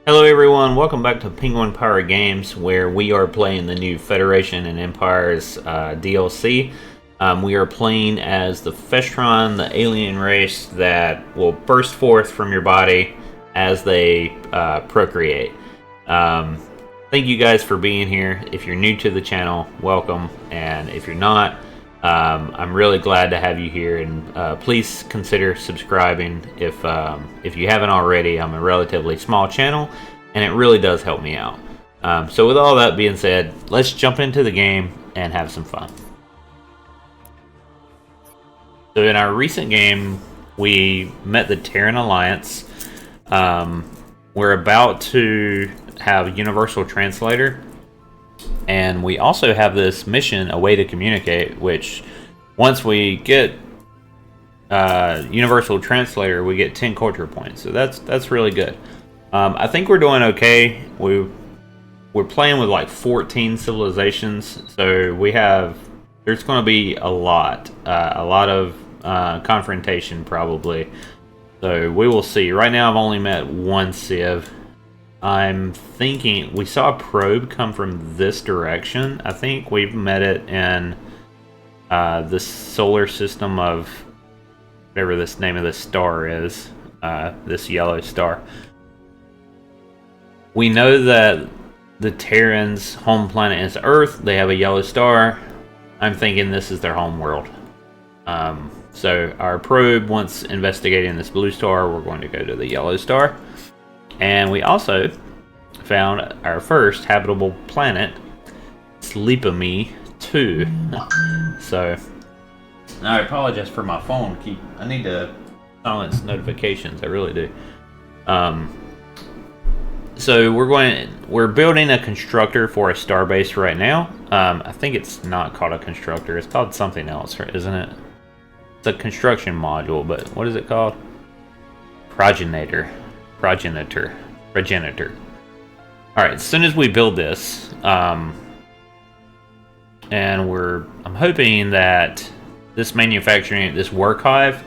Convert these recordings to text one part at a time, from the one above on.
Hello everyone, welcome back to Penguin Power Games, where we are playing the new Federation and Empires DLC. We are playing as the Festron, the alien race that will burst forth from your body as they procreate. Thank you guys for being here. If you're new to the channel, welcome, and if you're not, I'm really glad to have you here, and please consider subscribing if you haven't already. I'm a relatively small channel, and it really does help me out. So with all that being said, let's jump into the game and have some fun. So in our recent game, we met the Terran Alliance. We're about to have Universal Translator. And we also have this mission, A Way to Communicate, which once we get Universal Translator, we get 10 culture points. So that's really good. I think we're doing okay. We're playing with like 14 civilizations, so there's going to be a lot of confrontation probably. So we will see. Right now, I've only met one civ. I'm thinking we saw a probe come from this direction. I think we've met it in the solar system of whatever this name of this star is, this yellow star. We know that the Terrans' home planet is Earth. They have a yellow star. I'm thinking this is their home world. So our probe, once investigating this blue star, we're going to go to the yellow star. And we also found our first habitable planet, Sleepamy 2. So, I apologize for my phone. I need to silence notifications. I really do. So we're building a constructor for a starbase right now. I think it's not called a constructor. It's called something else, isn't it? It's a construction module, but what is it called? Progenitor. Alright, as soon as we build this, and I'm hoping that this manufacturing, this work hive,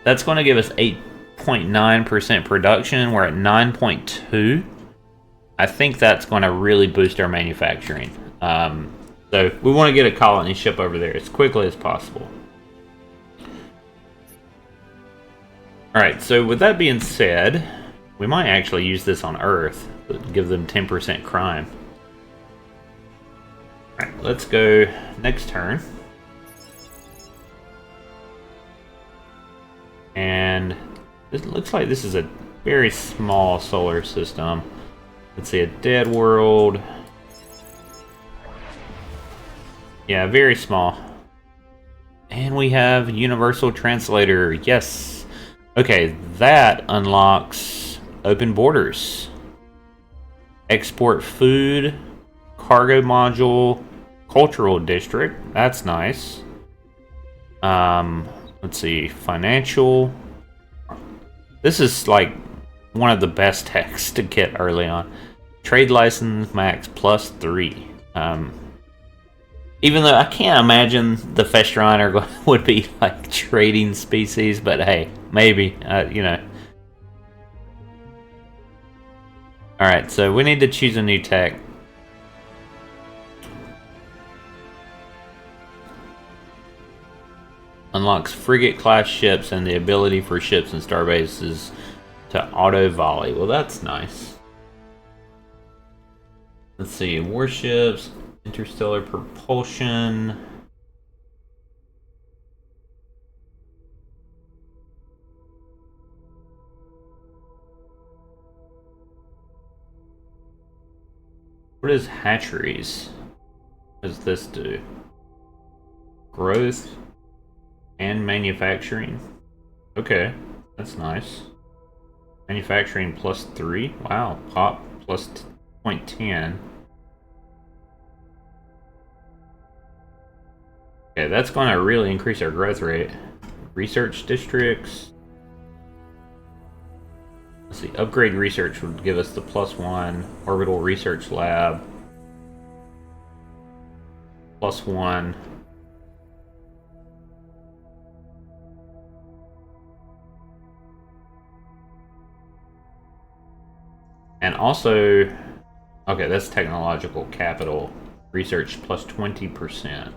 that's going to give us 8.9% production. We're at 9.2. I think that's going to really boost our manufacturing. So we want to get a colony ship over there as quickly as possible. Alright, so with that being said, we might actually use this on Earth, but give them 10% crime. Alright, let's go next turn. And it looks like this is a very small solar system. Let's see, a dead world. Yeah, very small. And we have Universal Translator, yes! Okay, that unlocks open borders. Export food, cargo module, cultural district. That's nice. Let's see, financial. This is like one of the best techs to get early on. Trade license max +3. Even though I can't imagine the Festron would be like trading species, but hey, maybe, you know. Alright, so we need to choose a new tech. Unlocks frigate class ships and the ability for ships and starbases to auto volley. Well, that's nice. Let's see, warships, interstellar propulsion. What is hatcheries? What does this do? Growth and manufacturing. Okay, that's nice. Manufacturing +3. Wow, pop plus 0.10. Okay, that's going to really increase our growth rate. Research districts. Let's see, upgrade research would give us the +1. Orbital research lab. +1. And also, okay, that's technological capital research plus 20%. I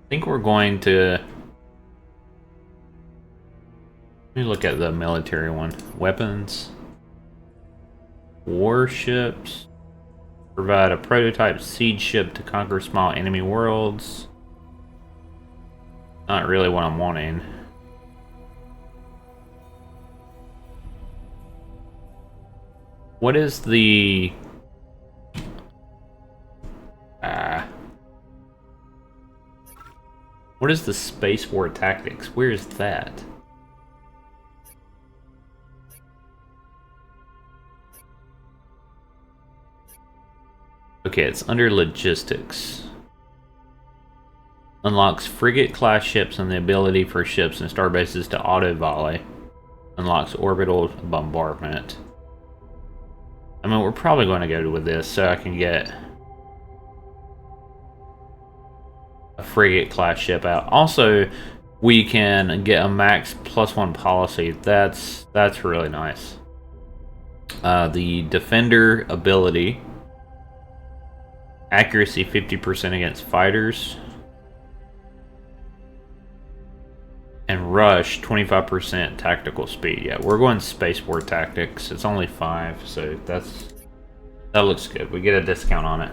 think we're going to... Let me look at the military one. Weapons. Warships. Provide a prototype siege ship to conquer small enemy worlds. Not really what I'm wanting. What is the... What is the Space War Tactics? Where is that? Okay, it's under Logistics. Unlocks frigate-class ships and the ability for ships and starbases to auto-volley. Unlocks orbital bombardment. I mean, we're probably going to go with this so I can get a frigate-class ship out. Also, we can get a max +1 policy. That's really nice. The Defender ability. Accuracy 50% against fighters. And Rush 25% tactical speed. Yeah, we're going Space War Tactics. It's only 5, so that looks good. We get a discount on it.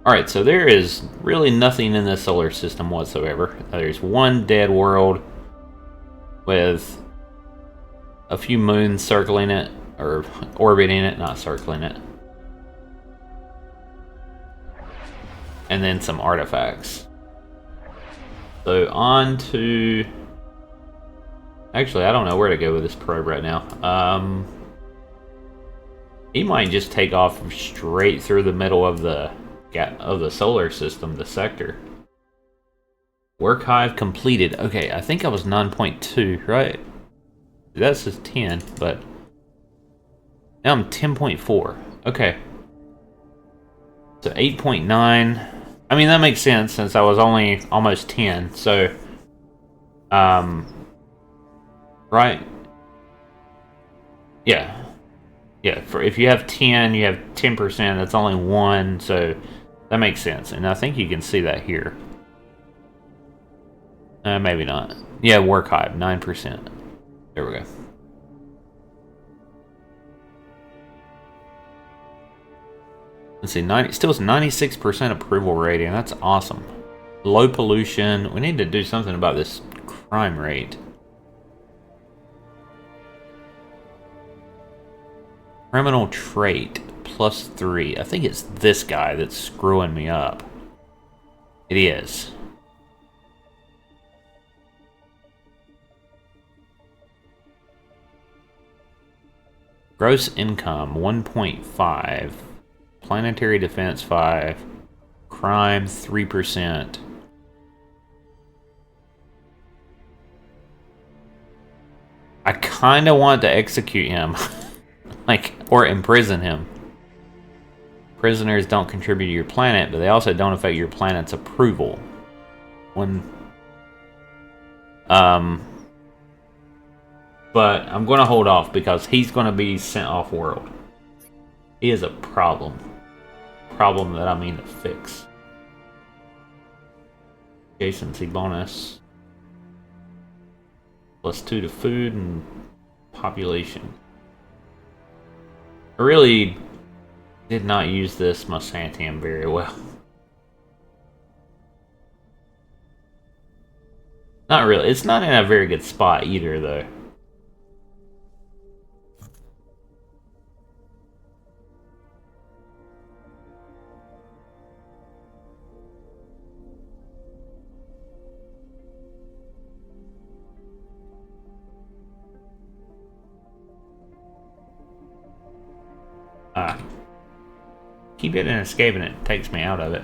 Alright, so there is really nothing in this solar system whatsoever. There's one dead world with a few moons circling it, or orbiting it, not circling it. And then some artifacts. So on to... Actually, I don't know where to go with this probe right now. He might just take off straight through the middle of the solar system, the sector. Work hive completed. Okay, I think I was 9.2, right? That says 10, but now I'm 10.4. Okay. So 8.9. I mean, that makes sense since I was only almost 10. So, right? Yeah. Yeah, for if you have 10, you have 10%. That's only 1, so that makes sense. And I think you can see that here. Maybe not. Yeah, work hive, 9%. There we go. Let's see, still 96% approval rating. That's awesome. Low pollution. We need to do something about this crime rate. Criminal trait +3. I think it's this guy that's screwing me up. It is. Gross income 1.5. Planetary defense 5. Crime 3%. I kind of want to execute him. Or imprison him. Prisoners don't contribute to your planet, but they also don't affect your planet's approval. But I'm going to hold off because he's going to be sent off world. He is a problem. Problem that I mean to fix. Adjacency bonus. +2 to food and population. I really did not use this Monsantium very well. Not really. It's not in a very good spot either, though. Keep it and escaping it takes me out of it.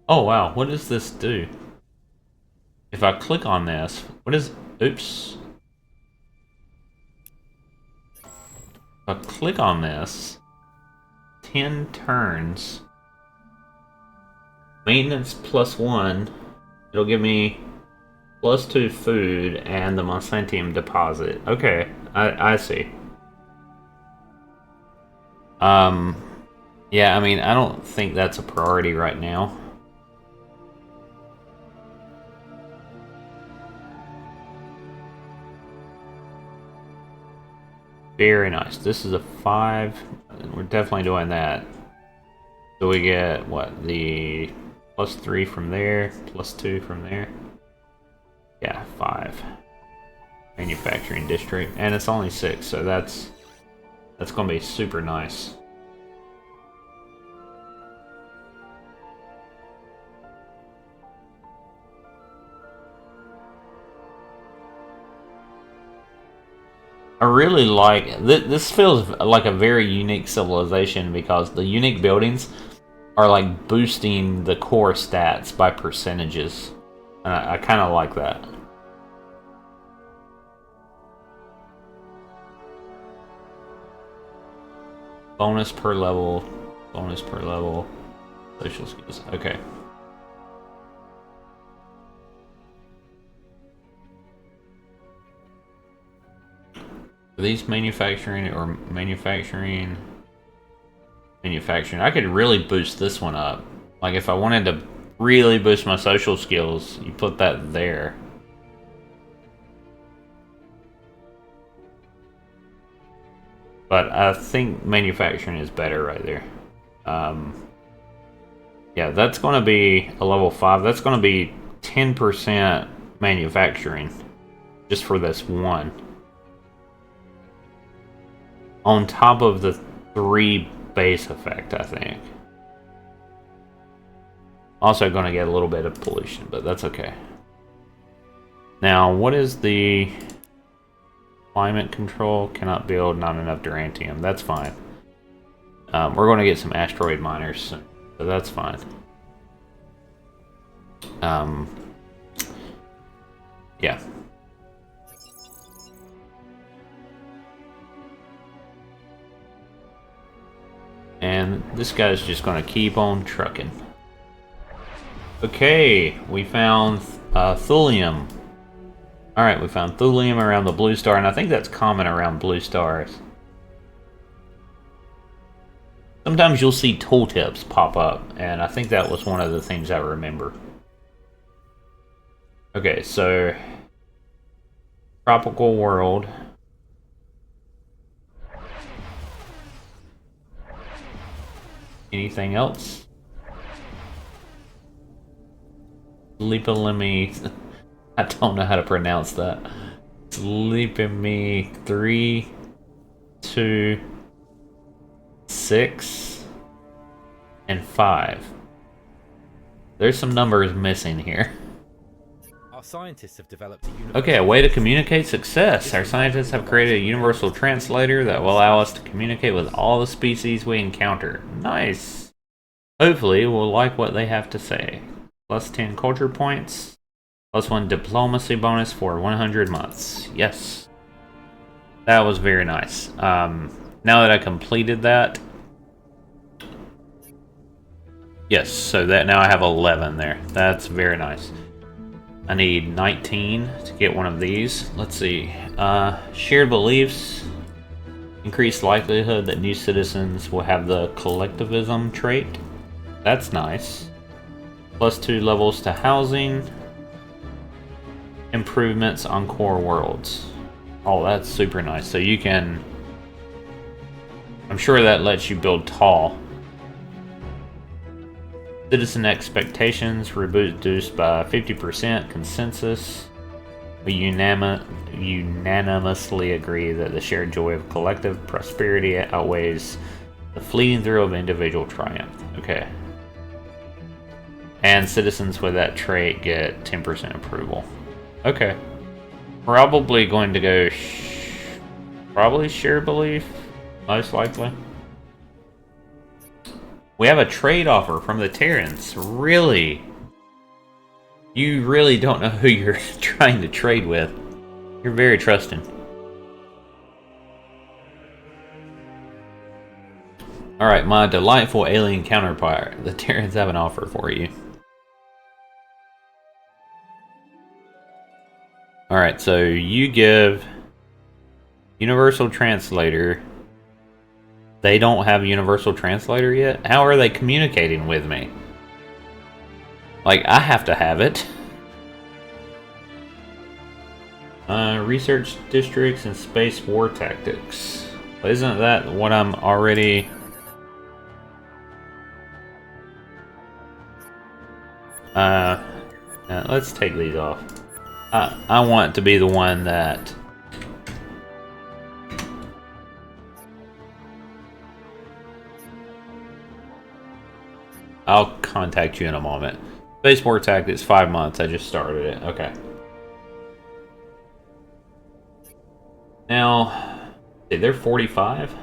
Oh wow, what does this do? If I click on this, Oops. If I click on this, 10 turns. Maintenance +1. It'll give me +2 food and the Monsantium deposit. Okay, I see. Yeah, I mean, I don't think that's a priority right now. Very nice. This is a 5. We're definitely doing that. So we get, what, the +3 from there, +2 from there. Yeah, 5. Manufacturing district. And it's only 6, so that's going to be super nice. I really like this. Feels like a very unique civilization because the unique buildings are like boosting the core stats by percentages. And I kind of like that. Bonus per level, social skills. Okay. Are these manufacturing or manufacturing? Manufacturing. I could really boost this one up. Like if I wanted to really boost my social skills, you put that there. But I think manufacturing is better right there. Yeah, that's going to be a level 5. That's going to be 10% manufacturing just for this one. On top of the 3 base effect, I think. Also going to get a little bit of pollution, but that's okay. Now, what is the climate control? Cannot build, not enough durantium. That's fine. We're going to get some asteroid miners soon, so that's fine. Yeah. And this guy's just going to keep on trucking. Okay, we found thulium. Alright, we found thulium around the blue star, and I think that's common around blue stars. Sometimes you'll see tooltips pop up, and I think that was one of the things I remember. Okay, so tropical world. Anything else? Sleepalimi. I don't know how to pronounce that. Sleepalimi 3, 2, 6, and 5. There's some numbers missing here. Our scientists have developed a okay, a way to communicate success. Our scientists have created a universal translator that will allow us to communicate with all the species we encounter. Nice. Hopefully, we'll like what they have to say. Plus 10 culture points. Plus 1 diplomacy bonus for 100 months. Yes. That was very nice. Now that I completed that. Yes, so that now I have 11 there. That's very nice. I need 19 to get one of these. Let's see. Shared beliefs. Increased likelihood that new citizens will have the collectivism trait. That's nice. Plus 2 levels to housing. Improvements on core worlds. Oh, that's super nice. So you can... I'm sure that lets you build tall. Citizen expectations reduced by 50%. Consensus. We unanimously agree that the shared joy of collective prosperity outweighs the fleeting thrill of individual triumph. Okay. And citizens with that trait get 10% approval. Okay. Probably going to go... probably share belief. Most likely. We have a trade offer from the Terrans. Really? You really don't know who you're trying to trade with. You're very trusting. Alright, my delightful alien counterpart. The Terrans have an offer for you. Alright, so you give Universal Translator. They don't have a Universal Translator yet? How are they communicating with me? Like, I have to have it. Research districts and space war tactics. Isn't that what I'm already... let's take these off. I want to be the one that... I'll contact you in a moment. Space war tactics, 5 months. I just started it. Okay. Now, they're 45. I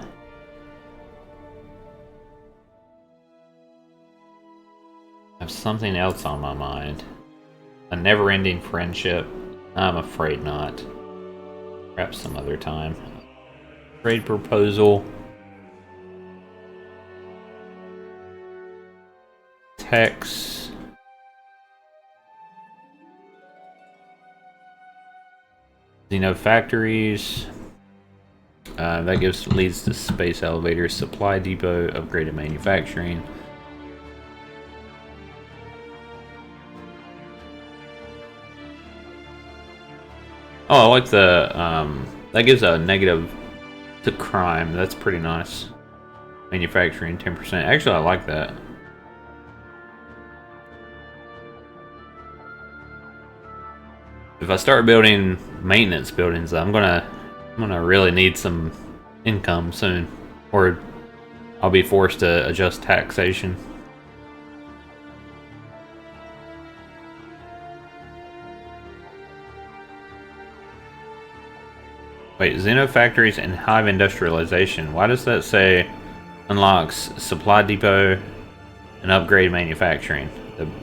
have something else on my mind. A never-ending friendship. I'm afraid not. Perhaps some other time. Trade proposal. Techs. Xeno factories. That leads to space elevators, supply depot, upgraded manufacturing. Oh, I like the that gives a negative to crime. That's pretty nice. Manufacturing 10%. Actually, I like that. If I start building maintenance buildings, I'm gonna really need some income soon, or I'll be forced to adjust taxation. Wait, Xeno factories and hive industrialization. Why does that say unlocks supply depot and upgrade manufacturing?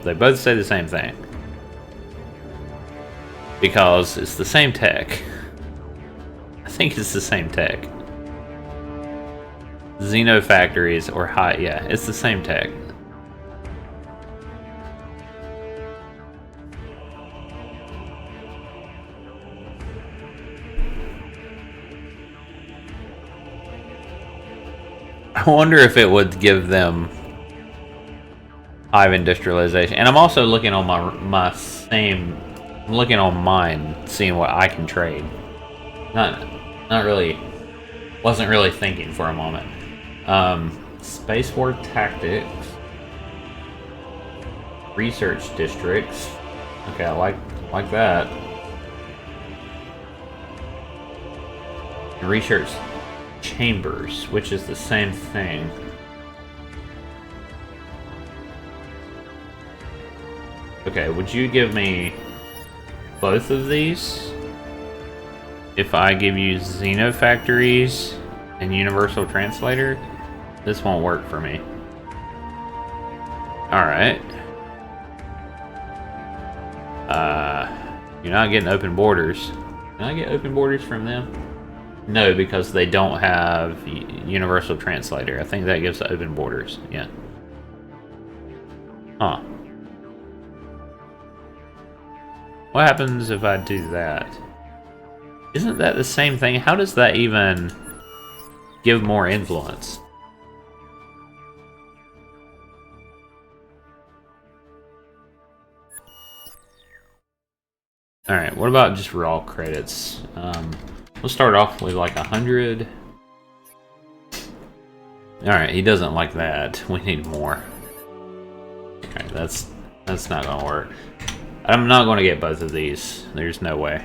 They both say the same thing. Because it's the same tech. I think it's the same tech. Xeno factories or high, yeah, it's the same tech. I wonder if it would give them hive industrialization. And I'm also looking on my same. I'm looking on mine, seeing what I can trade. Not really. Wasn't really thinking for a moment. Space war tactics. Research districts. Okay, I like that. Research chambers, which is the same thing. Okay, would you give me both of these? If I give you Xeno factories and Universal Translator, this won't work for me. Alright. You're not getting open borders. Can I get open borders from them? No, because they don't have Universal Translator. I think that gives the open borders. Yeah. Huh. What happens if I do that? Isn't that the same thing? How does that even give more influence? Alright, what about just raw credits? We'll start off with like 100. Alright, he doesn't like that. We need more. Okay, that's not gonna work. I'm not gonna get both of these. There's no way.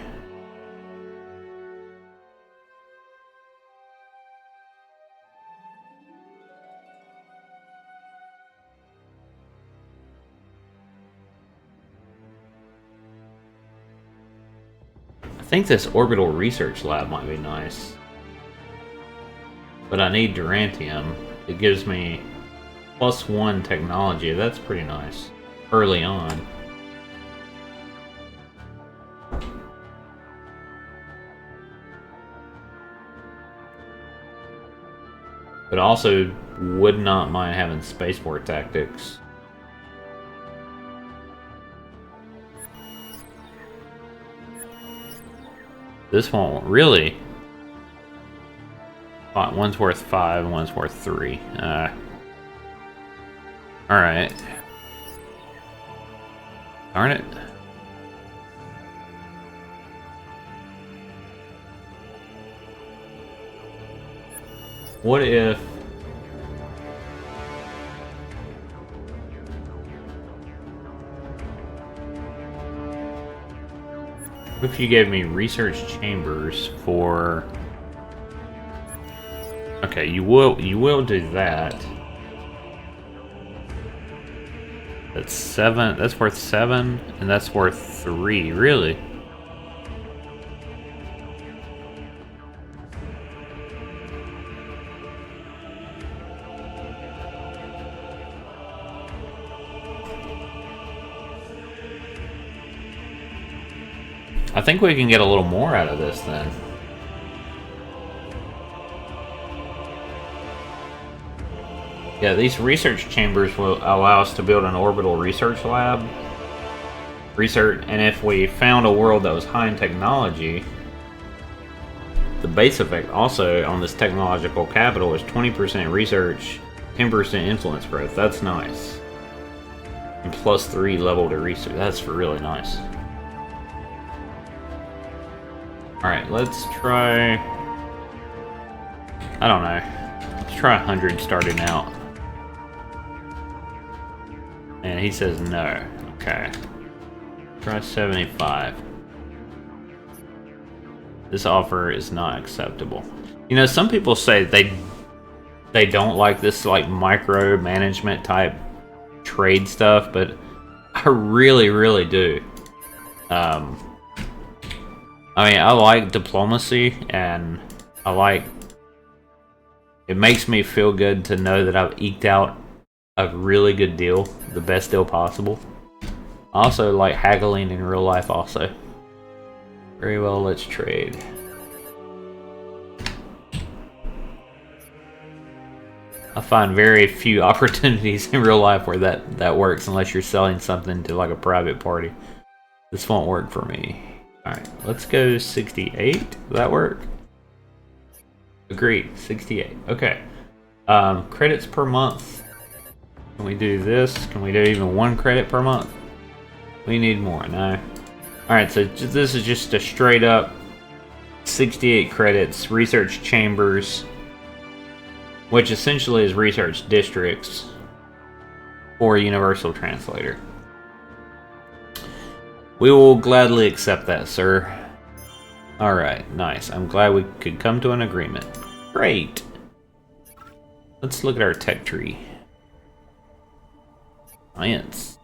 I think this orbital research lab might be nice. But I need Durantium. It gives me +1 technology. That's pretty nice. Early on. but also would not mind having spaceport tactics. This won't really. One's worth 5, one's worth 3. Alright. Darn it. What if... What if you gave me research chambers for... Okay, you will do that. That's 7, that's worth 7, and that's worth 3, really? I think we can get a little more out of this then. Yeah, these research chambers will allow us to build an orbital research lab. And if we found a world that was high in technology, the base effect also on this technological capital is 20% research, 10% influence growth. That's nice. And plus 3 level to research. That's really nice. Alright, let's try... I don't know. Let's try 100 starting out. And he says no. Okay. Try 75. This offer is not acceptable. You know, some people say they don't like this like micromanagement type trade stuff, but I really do. I mean, I like diplomacy, and I like... It makes me feel good to know that I've eked out a really good deal, the best deal possible. I also like haggling in real life also. Very well, let's trade. I find very few opportunities in real life where that works unless you're selling something to like a private party. This won't work for me. Alright, let's go 68. Does that work? Agreed, 68. Okay. Credits per month. Can we do this? Can we do even 1 credit per month? We need more, no. Alright, so this is just a straight up 68 credits, research chambers, which essentially is research districts for a universal translator. We will gladly accept that, sir. Alright, nice. I'm glad we could come to an agreement. Great! Let's look at our tech tree. Science.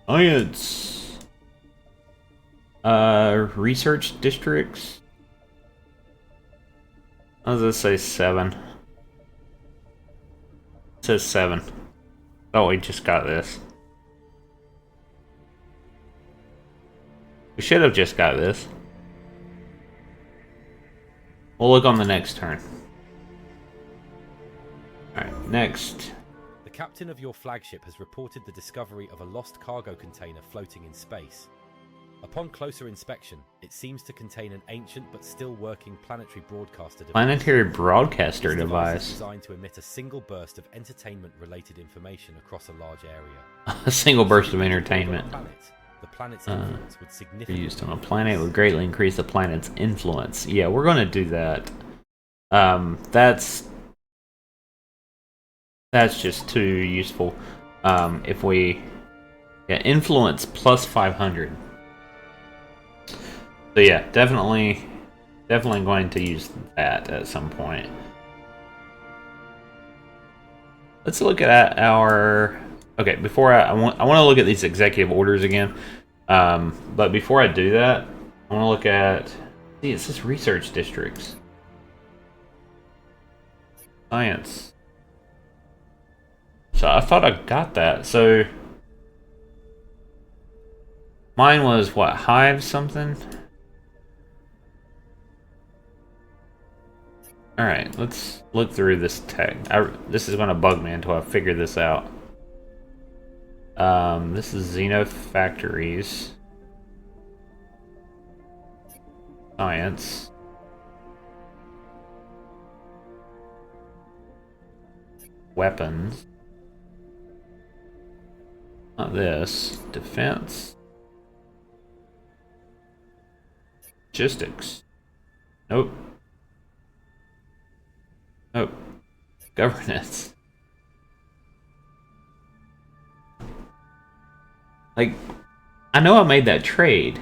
Science! Research districts? How does this say 7? It says 7. Oh, we just got this. We should have just got this. We'll look on the next turn. Alright, next. The captain of your flagship has reported the discovery of a lost cargo container floating in space. Upon closer inspection, it seems to contain an ancient but still working planetary broadcaster device. Planetary broadcaster This device. is designed to emit a single burst of entertainment-related information across a large area. A single burst of entertainment. The planet's influence would significantly Used on a planet would greatly increase the planet's influence. Yeah, we're going to do that. That's just too useful. If we... Yeah, influence plus 500. So yeah, definitely going to use that at some point. Let's look at our... Okay, before I want to look at these executive orders again. But before I do that, I want to look at... See, it says research districts. Science. So I thought I got that. So mine was what, hive something? Alright, let's look through this tech. This is going to bug me until I figure this out. This is Xenofactories. Science. Weapons. Not this. Defense. Logistics. Nope. Nope. Governance. Like, I know I made that trade.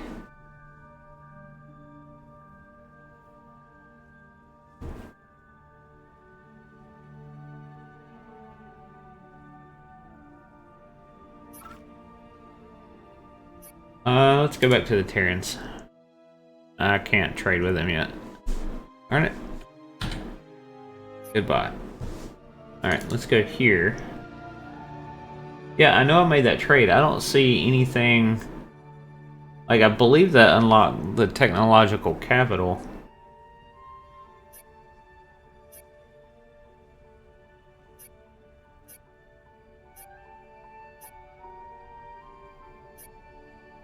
Let's go back to the Terrans. I can't trade with him yet. Darn it. Goodbye. Alright, let's go here. Yeah, I know I made that trade. I don't see anything... Like, I believe that unlocked the technological capital.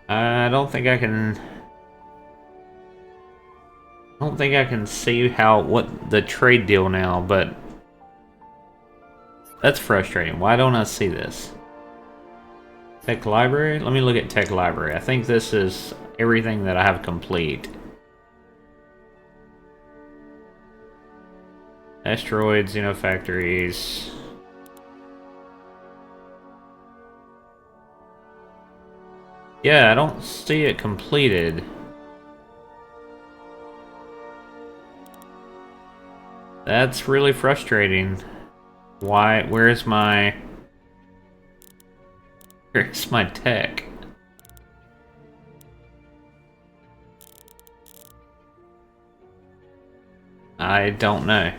I don't think I can... I don't think I can see what the trade deal now, but... That's frustrating. Why don't I see this? Tech library? Let me look at tech library. I think this is everything that I have complete. Asteroids, Xenofactories. Yeah, I don't see it completed. That's really frustrating. Why? Where's my tech? I don't know.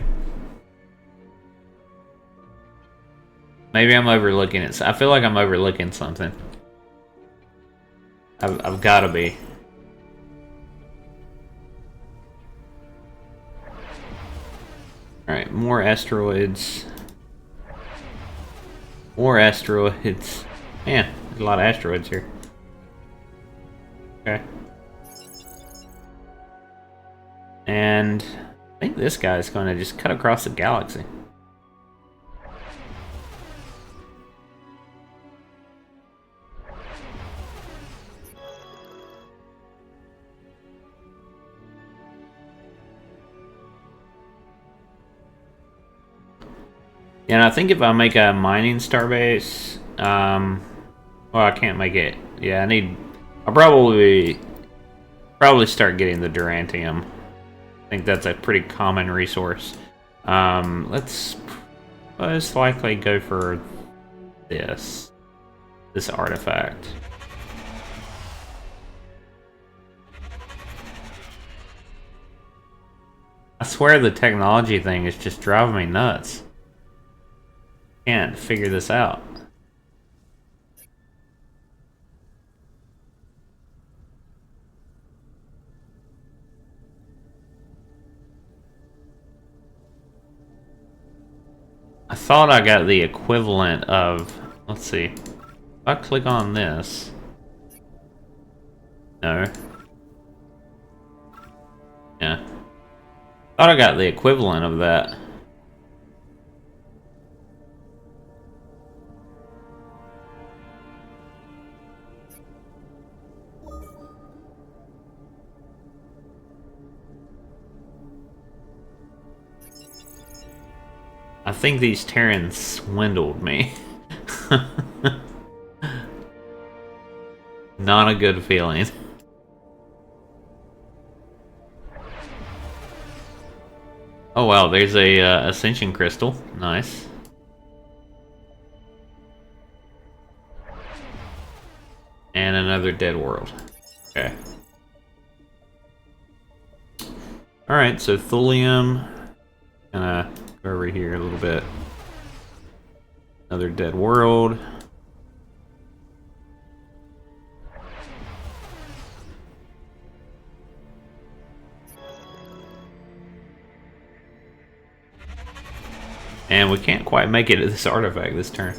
Maybe I'm overlooking it. I feel like I'm overlooking something. I've got to be. Alright, more asteroids. More asteroids. Man, there's a lot of asteroids here. Okay. And I think this guy's going to just cut across the galaxy. And I think if I make a mining starbase, well, I can't make it. Yeah, I'll probably start getting the Durantium. I think that's a pretty common resource. Let's most likely go for this artifact. I swear the technology thing is just driving me nuts. Can't figure this out. I thought I got the equivalent of... Let's see. If I click on this... No. Yeah. Thought I got the equivalent of that. I think these Terrans swindled me. Not a good feeling. Oh wow, there's a Ascension Crystal. Nice. And another dead world. Okay. Alright, so thulium. Gonna go over here a little bit. Another dead world. And we can't quite make it to this artifact this turn.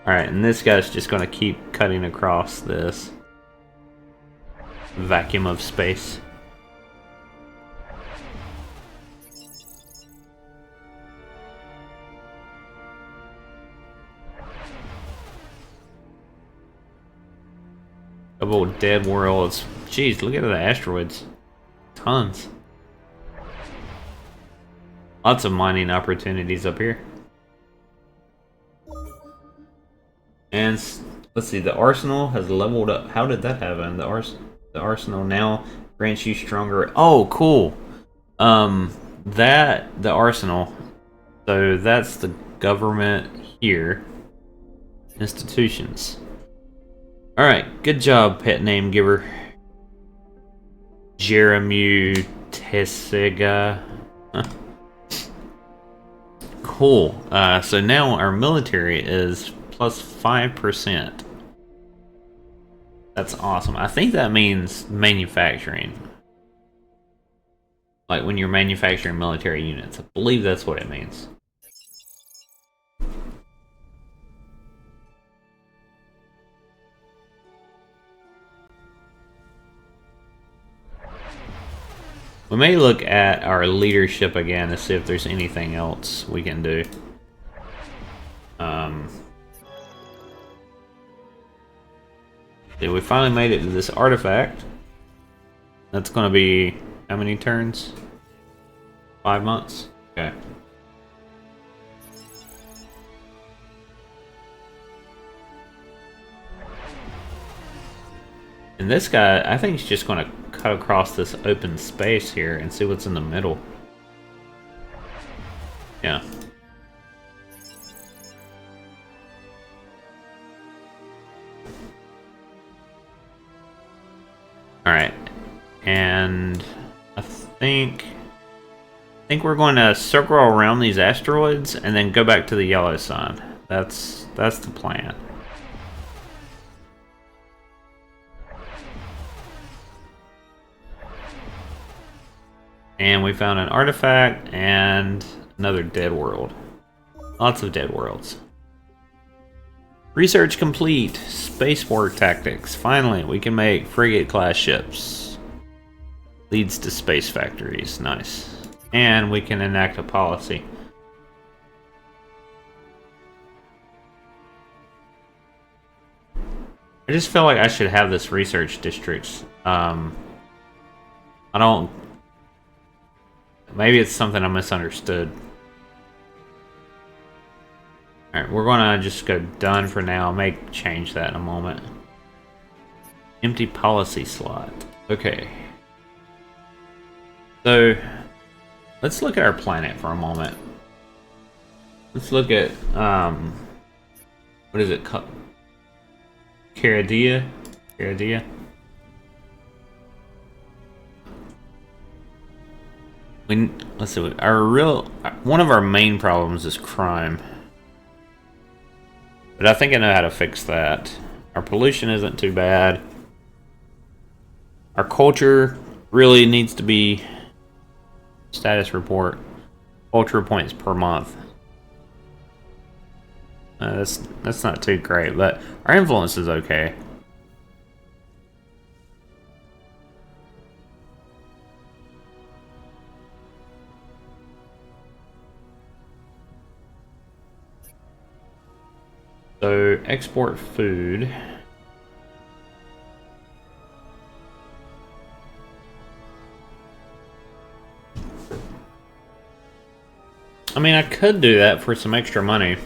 Alright, and this guy's just going to keep cutting across this vacuum of space. Couple dead worlds. Jeez, look at the asteroids. Tons. Lots of mining opportunities up here. And let's see, the arsenal has leveled up. How did that happen? The arsenal now grants you stronger. Oh, cool. The arsenal. So that's the government here. Institutions. All right, good job, pet name giver. Jeremy Tessiga. Huh. Cool. So now our military is plus 5%. That's awesome. I think that means manufacturing. Like when you're manufacturing military units. I believe that's what it means. We may look at our leadership again to see if there's anything else we can do. We finally made it to this artifact. That's going to be how many turns? 5 months? Okay. And this guy, I think he's just going to cut across this open space here and see what's in the middle. Yeah. Alright. And I think we're going to circle around these asteroids and then go back to the yellow sun. That's the plan. And we found an artifact and another dead world. Lots of dead worlds. Research complete. Space war tactics. Finally, we can make frigate-class ships. Leads to space factories. Nice. And we can enact a policy. I just feel like I should have this research districts. I don't... Maybe it's something I misunderstood. Alright, we're gonna just go done for now. I may change that in a moment. Empty policy slot. Okay. So, let's look at our planet for a moment. Let's look at, what is it called? Caridia? Caridia? Let's see, one of our main problems is crime. But I think I know how to fix that. Our pollution isn't too bad. Our culture really needs to be status report. Culture points per month. That's not too great, but our influence is okay. So, export food. I mean, I could do that for some extra money.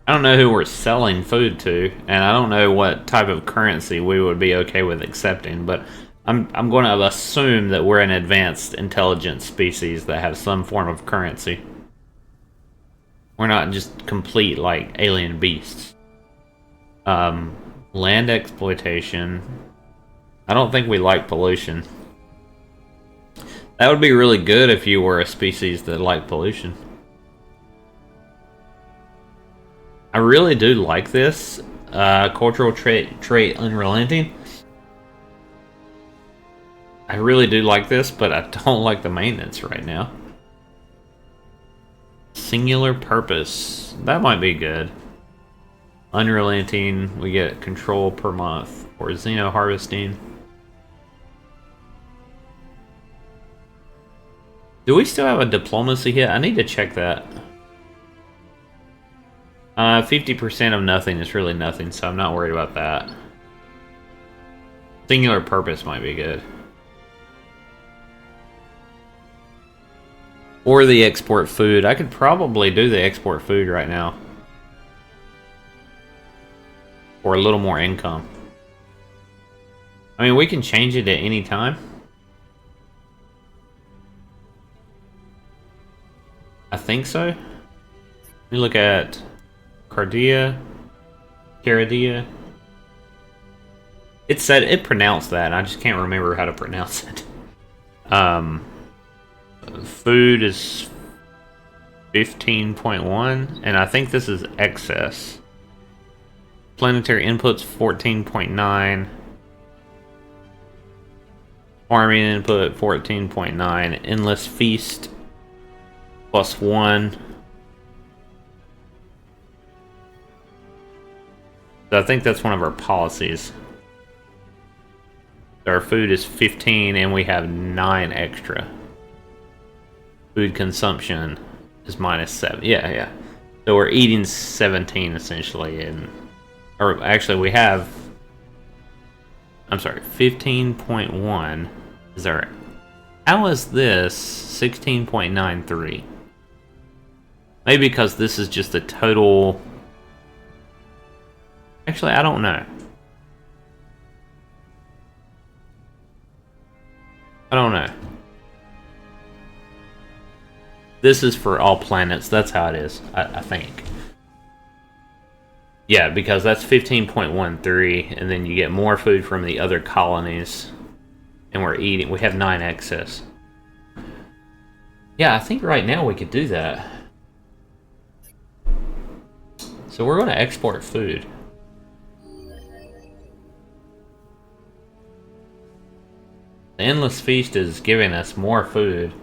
I don't know who we're selling food to, and I don't know what type of currency we would be okay with accepting, but I'm going to assume that we're an advanced intelligent species that have some form of currency. We're not just complete, like, alien beasts. Land exploitation. I don't think we like pollution. That would be really good if you were a species that liked pollution. I really do like this. Cultural trait unrelenting. I really do like this, but I don't like the maintenance right now. Singular purpose. That might be good. Unrelenting, we get control per month. Or Xeno harvesting. Do we still have a diplomacy hit? I need to check that. 50% of nothing is really nothing, so I'm not worried about that. Singular purpose might be good. Or the export food. I could probably do the export food right now. For a little more income. I mean, we can change it at any time. I think so. Let me look at Cardia. Caradia. It said it pronounced that. I just can't remember how to pronounce it. Food is 15.1, and I think this is excess. Planetary inputs 14.9. Farming input 14.9. Endless feast +1. So I think that's one of our policies. Our food is 15 and we have 9 extra. Food consumption is -7. Yeah. So we're eating 17 essentially, and or actually we have. I'm sorry, 15.1 is our. How is this 16.93? Maybe because this is just the total. Actually, I don't know. I don't know. This is for all planets. That's how it is, I think. Yeah, because that's 15.13, and then you get more food from the other colonies. And we're eating. We have 9 excess. Yeah, I think right now we could do that. So we're going to export food. The Endless Feast is giving us more food.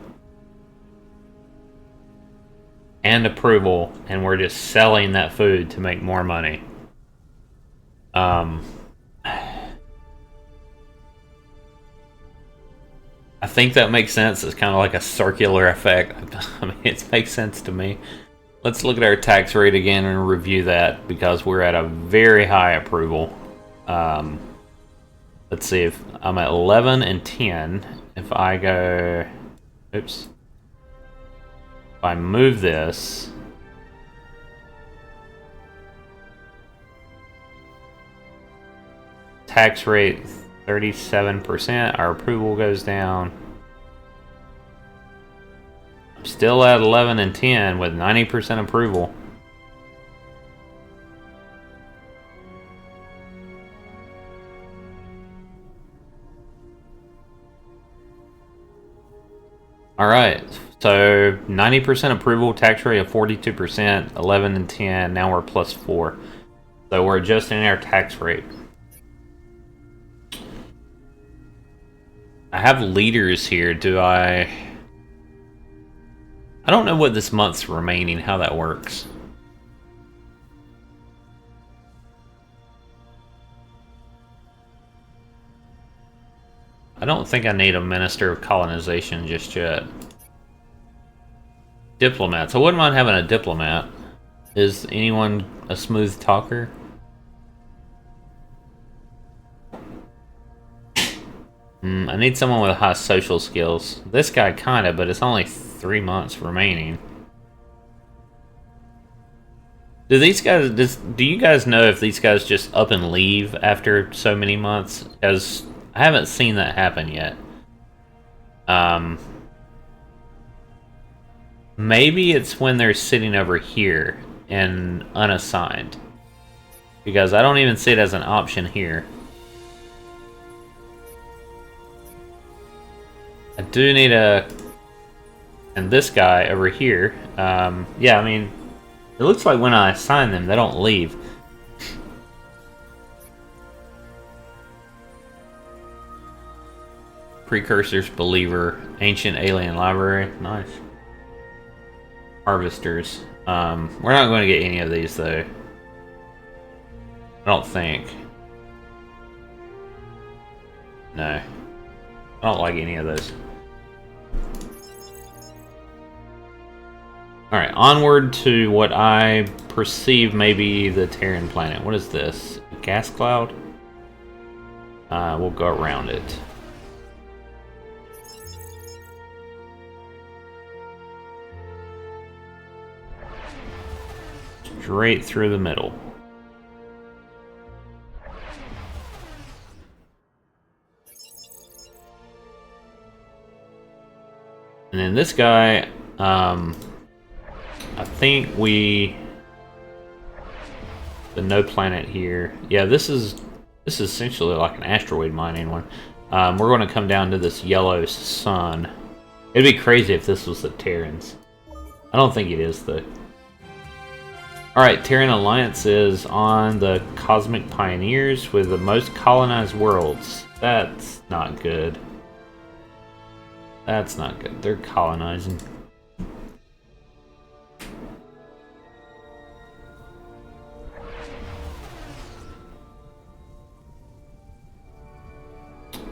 And approval, and we're just selling that food to make more money. I think that makes sense. It's kind of like a circular effect. I mean, it makes sense to me. Let's look at our tax rate again and review that, because we're at a very high approval. Let's see, if I'm at 11 and 10. If I go... Oops. If I move this... Tax rate 37%, our approval goes down. I'm still at 11 and 10 with 90% approval. Alright, so 90% approval, tax rate of 42%, 11 and 10, now we're +4. So we're adjusting our tax rate. I have leaders here, do I don't know what this month's remaining, how that works. I don't think I need a Minister of Colonization just yet. Diplomats. I wouldn't mind having a diplomat. Is anyone a smooth talker? I need someone with high social skills. This guy kinda, but it's only 3 months remaining. Do these guys, do you guys know if these guys just up and leave after so many months? Because I haven't seen that happen yet. Maybe it's when they're sitting over here and unassigned. Because I don't even see it as an option here. I do need a... And this guy over here, yeah, I mean, it looks like when I assign them, they don't leave. Precursors, Believer, Ancient Alien Library. Nice. Harvesters. We're not going to get any of these though. I don't think. No. I don't like any of those. Alright, onward to what I perceive may be the Terran planet. What is this? A gas cloud? We'll go around it. Straight through the middle. And then this guy, I think the no planet here. Yeah, this is essentially like an asteroid mining one. We're going to come down to this yellow sun. It'd be crazy if this was the Terrans. I don't think it is though. Alright, Terran Alliance is on the Cosmic Pioneers with the most colonized worlds. That's not good. That's not good. They're colonizing.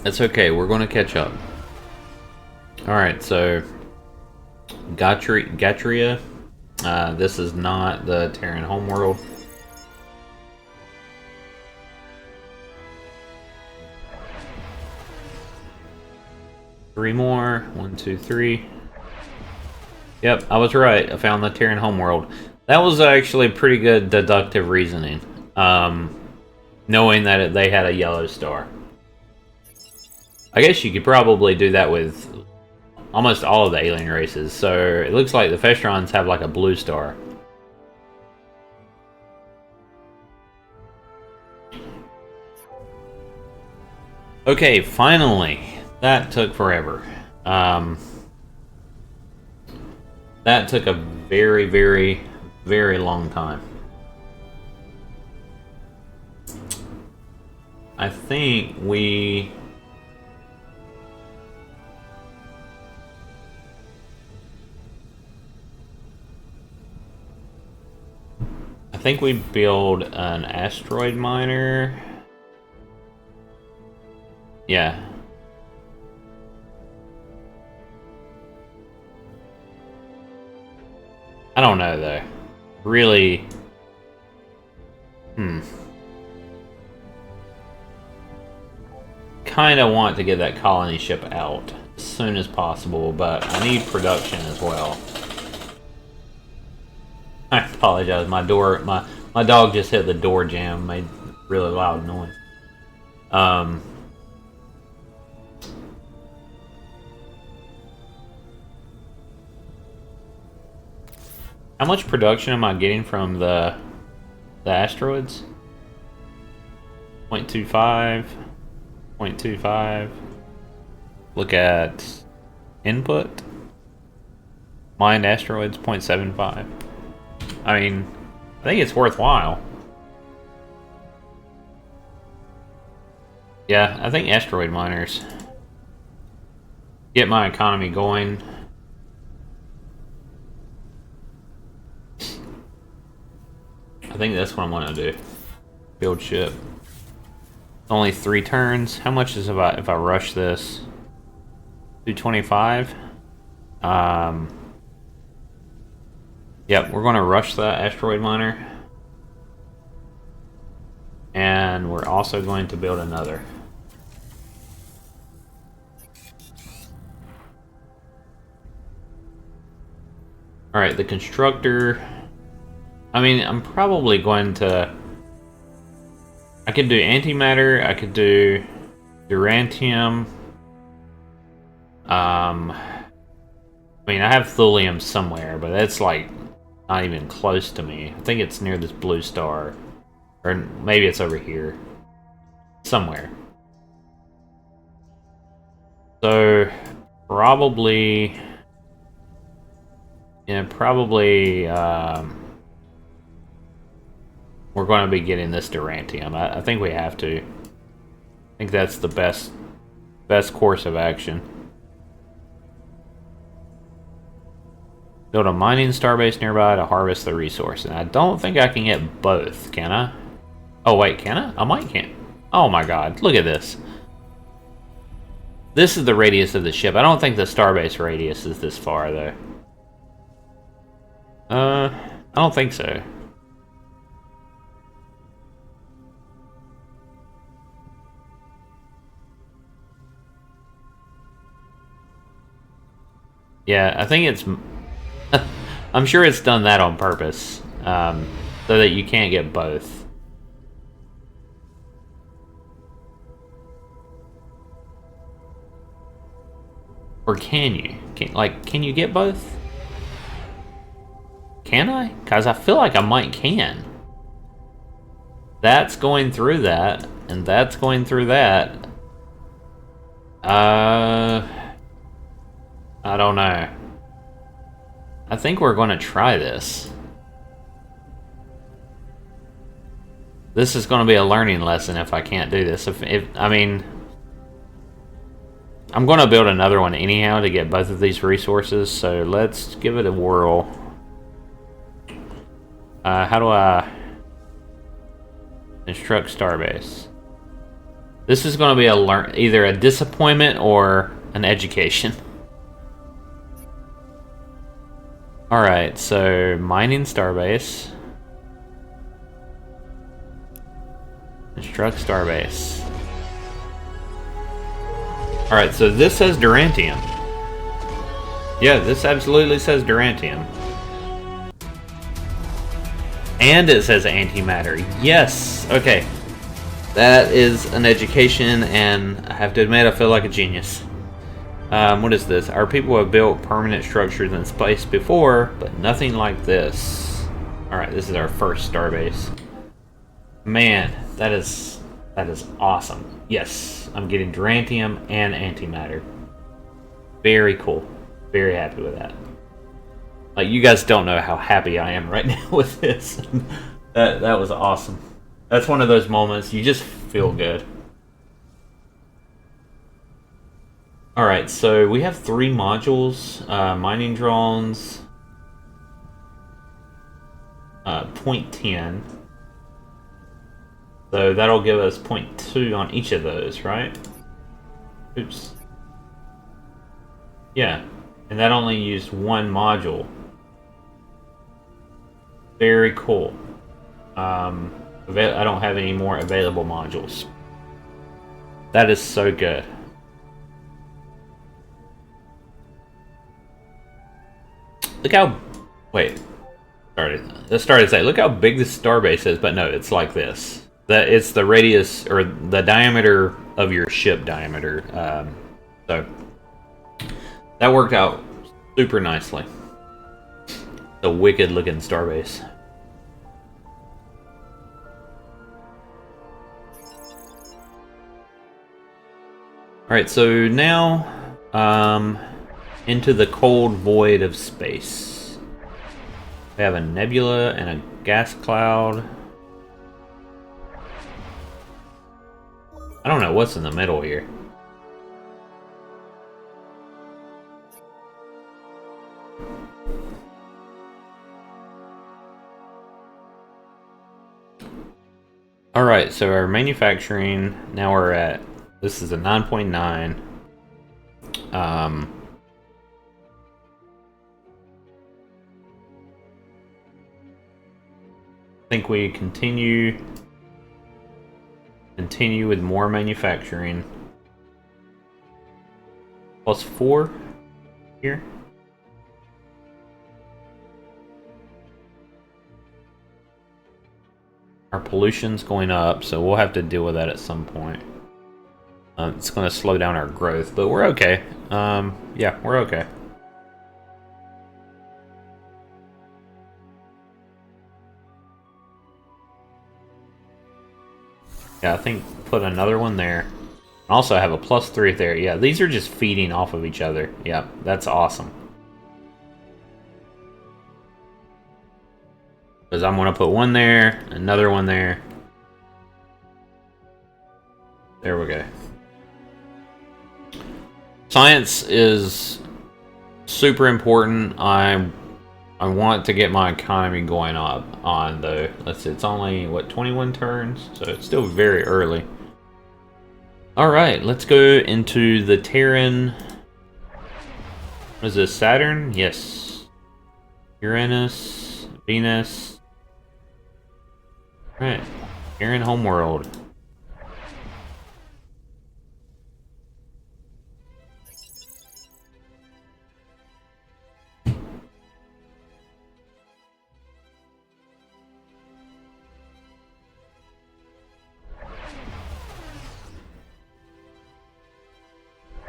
That's okay, we're going to catch up. Alright, so Gatria. This is not the Terran homeworld. Three more. 1, 2, 3. Yep, I was right. I found the Terran homeworld. That was actually pretty good deductive reasoning. Knowing that they had a yellow star. I guess you could probably do that with almost all of the alien races. So it looks like the Festrons have like a blue star. Okay, finally. That took forever. That took a very, very, very long time. I think we... I think we build an asteroid miner. Yeah. I don't know though. Really. Kinda want to get that colony ship out as soon as possible, but I need production as well. I apologize, my dog just hit the door jamb, made really loud noise. How much production am I getting from the asteroids? 0.25, 0.25. Look at input. Mined asteroids, 0.75. I mean, I think it's worthwhile. Yeah, I think asteroid miners get my economy going. I think that's what I'm gonna do. Build ship. Only 3 turns. How much is if I rush this? 225. Yep, we're gonna rush the asteroid miner. And we're also going to build another. Alright, the constructor. I mean, I'm probably going to... I could do antimatter, I could do durantium. I mean, I have thulium somewhere, but that's like not even close to me. I think it's near this blue star. Or maybe it's over here. Somewhere. So, probably... Yeah, probably... we're going to be getting this durantium. I think we have to. I think that's the best Best course of action. Build a mining starbase nearby to harvest the resource. And I don't think I can get both, can I? Oh wait, can I? I might can. Oh my god, look at this. This is the radius of the ship. I don't think the starbase radius is this far though. I don't think so. Yeah, I think it's... I'm sure it's done that on purpose, so that you can't get both. Or can you? Can you get both? Can I? Because I feel like I might can. That's going through that, and that's going through that. I don't know. I think we're going to try this. This is going to be a learning lesson if I can't do this. I mean, I'm going to build another one anyhow to get both of these resources, so let's give it a whirl. How do I construct starbase? This is going to be either a disappointment or an education. Alright, so mining starbase. Construct starbase. Alright, so this says Durantium. Yeah, this absolutely says Durantium. And it says antimatter. Yes! Okay. That is an education, and I have to admit, I feel like a genius. What is this? Our people have built permanent structures in space before, but nothing like this. Alright, this is our first starbase. Man, that is awesome. Yes, I'm getting Durantium and antimatter. Very cool. Very happy with that. Like, you guys don't know how happy I am right now with this. That was awesome. That's one of those moments you just feel good. Alright, so we have 3 modules. Mining drones. 0.10. So that'll give us 0.2 on each of those, right? Oops. Yeah, and that only used 1 module. Very cool. I don't have any more available modules. That is so good. Look how... Wait. Let's start to say, look how big this starbase is, but no, it's like this. It's the radius, or the diameter of your ship diameter. So, that worked out super nicely. A wicked looking starbase. Alright, so now, into the cold void of space. We have a nebula and a gas cloud. I don't know what's in the middle here. Alright, so our manufacturing, now we're at, this is a 9.9. I think we continue with more manufacturing. +4 here. Our pollution's going up, so we'll have to deal with that at some point. It's going to slow down our growth, but we're okay. Yeah, we're okay. Yeah, I think put another one there. Also have a +3 there. Yeah, these are just feeding off of each other. Yeah, that's awesome. Because I'm going to put one there, another one there. There we go. Science is super important. I want to get my economy going up on though. Let's see, it's only what 21 turns, so it's still very early. All right, let's go into the Terran. What is this? Saturn? Yes. Uranus, Venus. All right, Terran homeworld.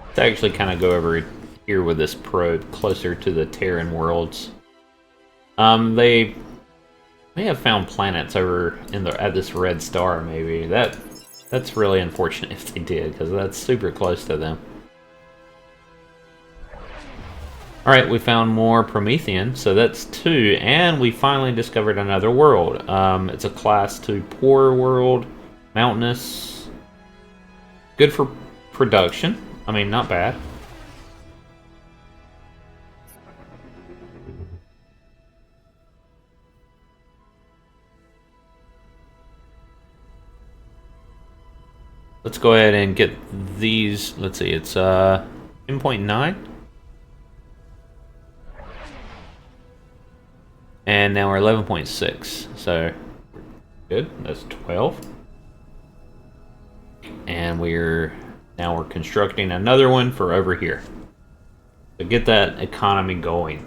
Let's actually kind of go over here with this probe closer to the Terran worlds. They may have found planets over at this red star. Maybe that's really unfortunate if they did, because that's super close to them. All right, we found more Promethean, so that's 2, and we finally discovered another world. It's a class 2 poor world, mountainous, good for production. I mean, not bad. Let's go ahead and get these. Let's see, it's 10.9. And now we're 11.6. So good. That's 12. And we're constructing another one for over here. So get that economy going.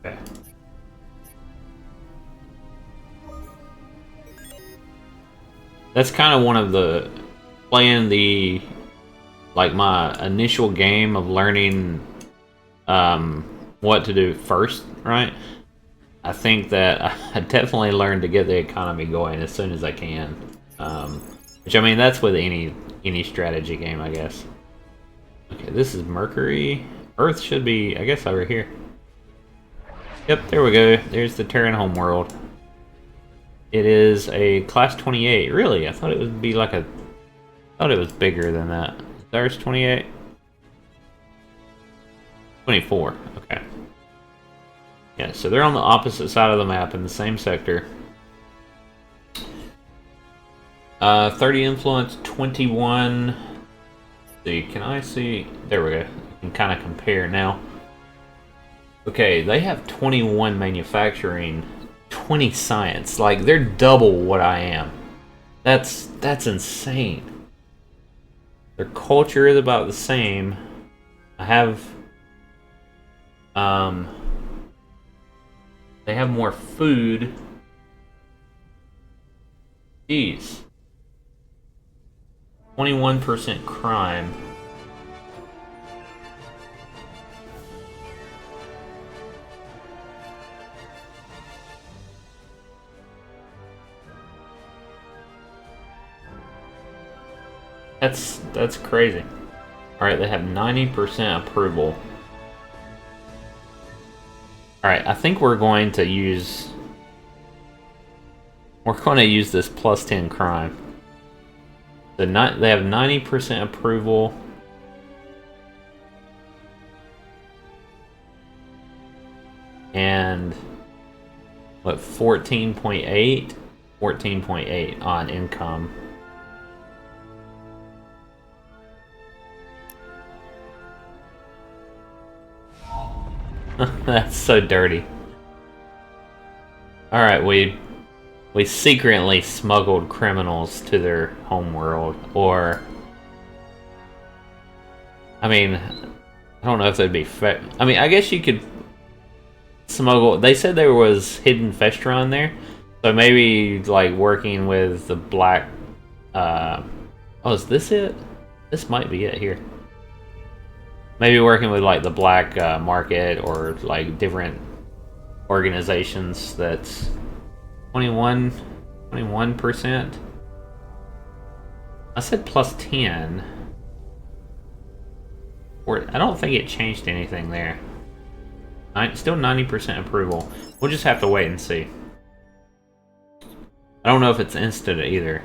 Okay. That's kind of one of the playing the my initial game of learning what to do first, right? I think that I definitely learned to get the economy going as soon as I can. Which, I mean, that's with any strategy game, I guess. Okay, this is Mercury. Earth should be, I guess, over here. Yep, there we go. There's the Terran homeworld. It is a class 28. Really? I thought it would be like I thought it was bigger than that. There's 28. 24. Okay. Yeah, so they're on the opposite side of the map in the same sector. 30 influence, 21. Let's see, can I see? There we go. I can kind of compare now. Okay, they have 21 manufacturing, 20 science. Like, they're double what I am. That's insane. Their culture is about the same. I have they have more food. Jeez. 21% crime. That's crazy. Alright, they have 90% approval. Alright, I think we're going to use this plus 10 crime. They have 90% approval. And what, 14.8? 14.8 on income. That's so dirty. Alright, we secretly smuggled criminals to their homeworld, or I mean, I don't know if that'd be I mean, I guess you could smuggle. They said there was hidden Festron there, so maybe like working with the black oh, is this it? This might be it here. Maybe working with like the black market, or like different organizations. That's 21%. I said plus 10. Or I don't think it changed anything there. Still 90% approval. We'll just have to wait and see. I don't know if it's instant either.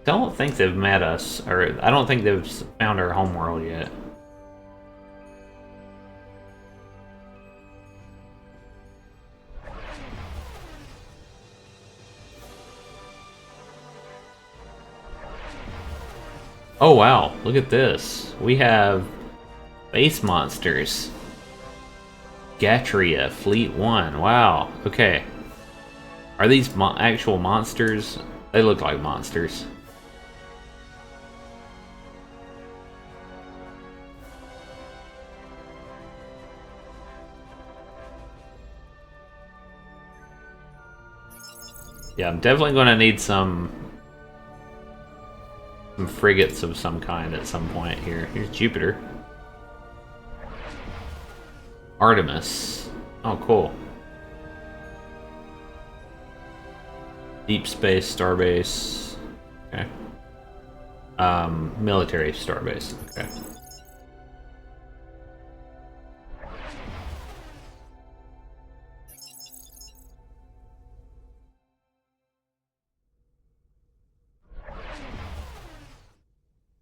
I don't think they've met us, or I don't think they've found our homeworld yet. Oh wow, look at this. We have base monsters. Gatria, Fleet 1. Wow, okay. Are these actual monsters? They look like monsters. Yeah, I'm definitely going to need some frigates of some kind at some point here. Here's Jupiter. Artemis. Oh, cool. Deep Space Starbase. Okay. Military Starbase. Okay.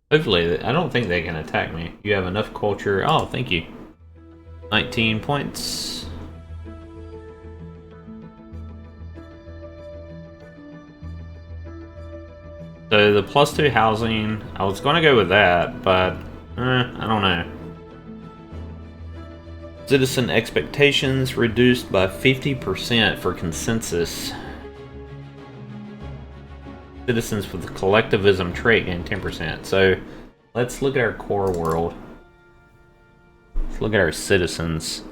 Hopefully, I don't think they can attack me. You have enough culture. Oh, thank you. 19 points. So the +2 housing, I was going to go with that, but I don't know. Citizen expectations reduced by 50% for consensus. Citizens with the collectivism trait gain 10%. So let's look at our core world. Let's look at our citizens.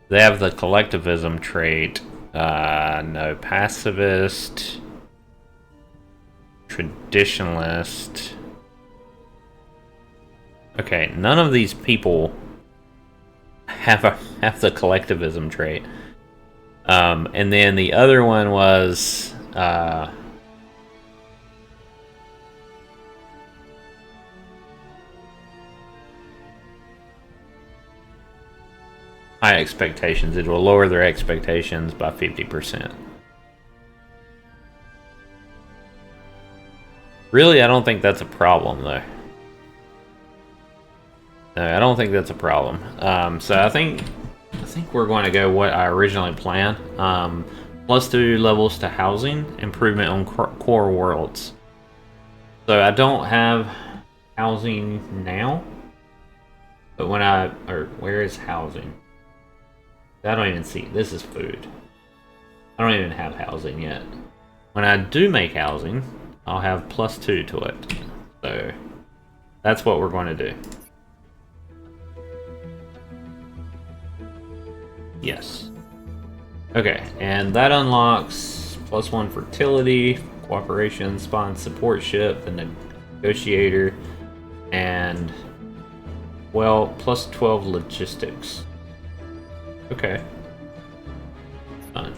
They have the collectivism trait. No, pacifist, traditionalist. Okay, none of these people have the collectivism trait. And then the other one was high expectations. It will lower their expectations by 50%. Really, I don't think that's a problem, though. No, I don't think that's a problem. So I think we're going to go what I originally planned. +2 levels to housing, improvement on core worlds. So I don't have housing now, but when where is housing? I don't even see. This is food. I don't even have housing yet. When I do make housing, I'll have +2 to it. So that's what we're going to do. Yes. Okay, and that unlocks +1 fertility, cooperation, spawn support ship, the negotiator, and well, +12 logistics. Okay. Fine.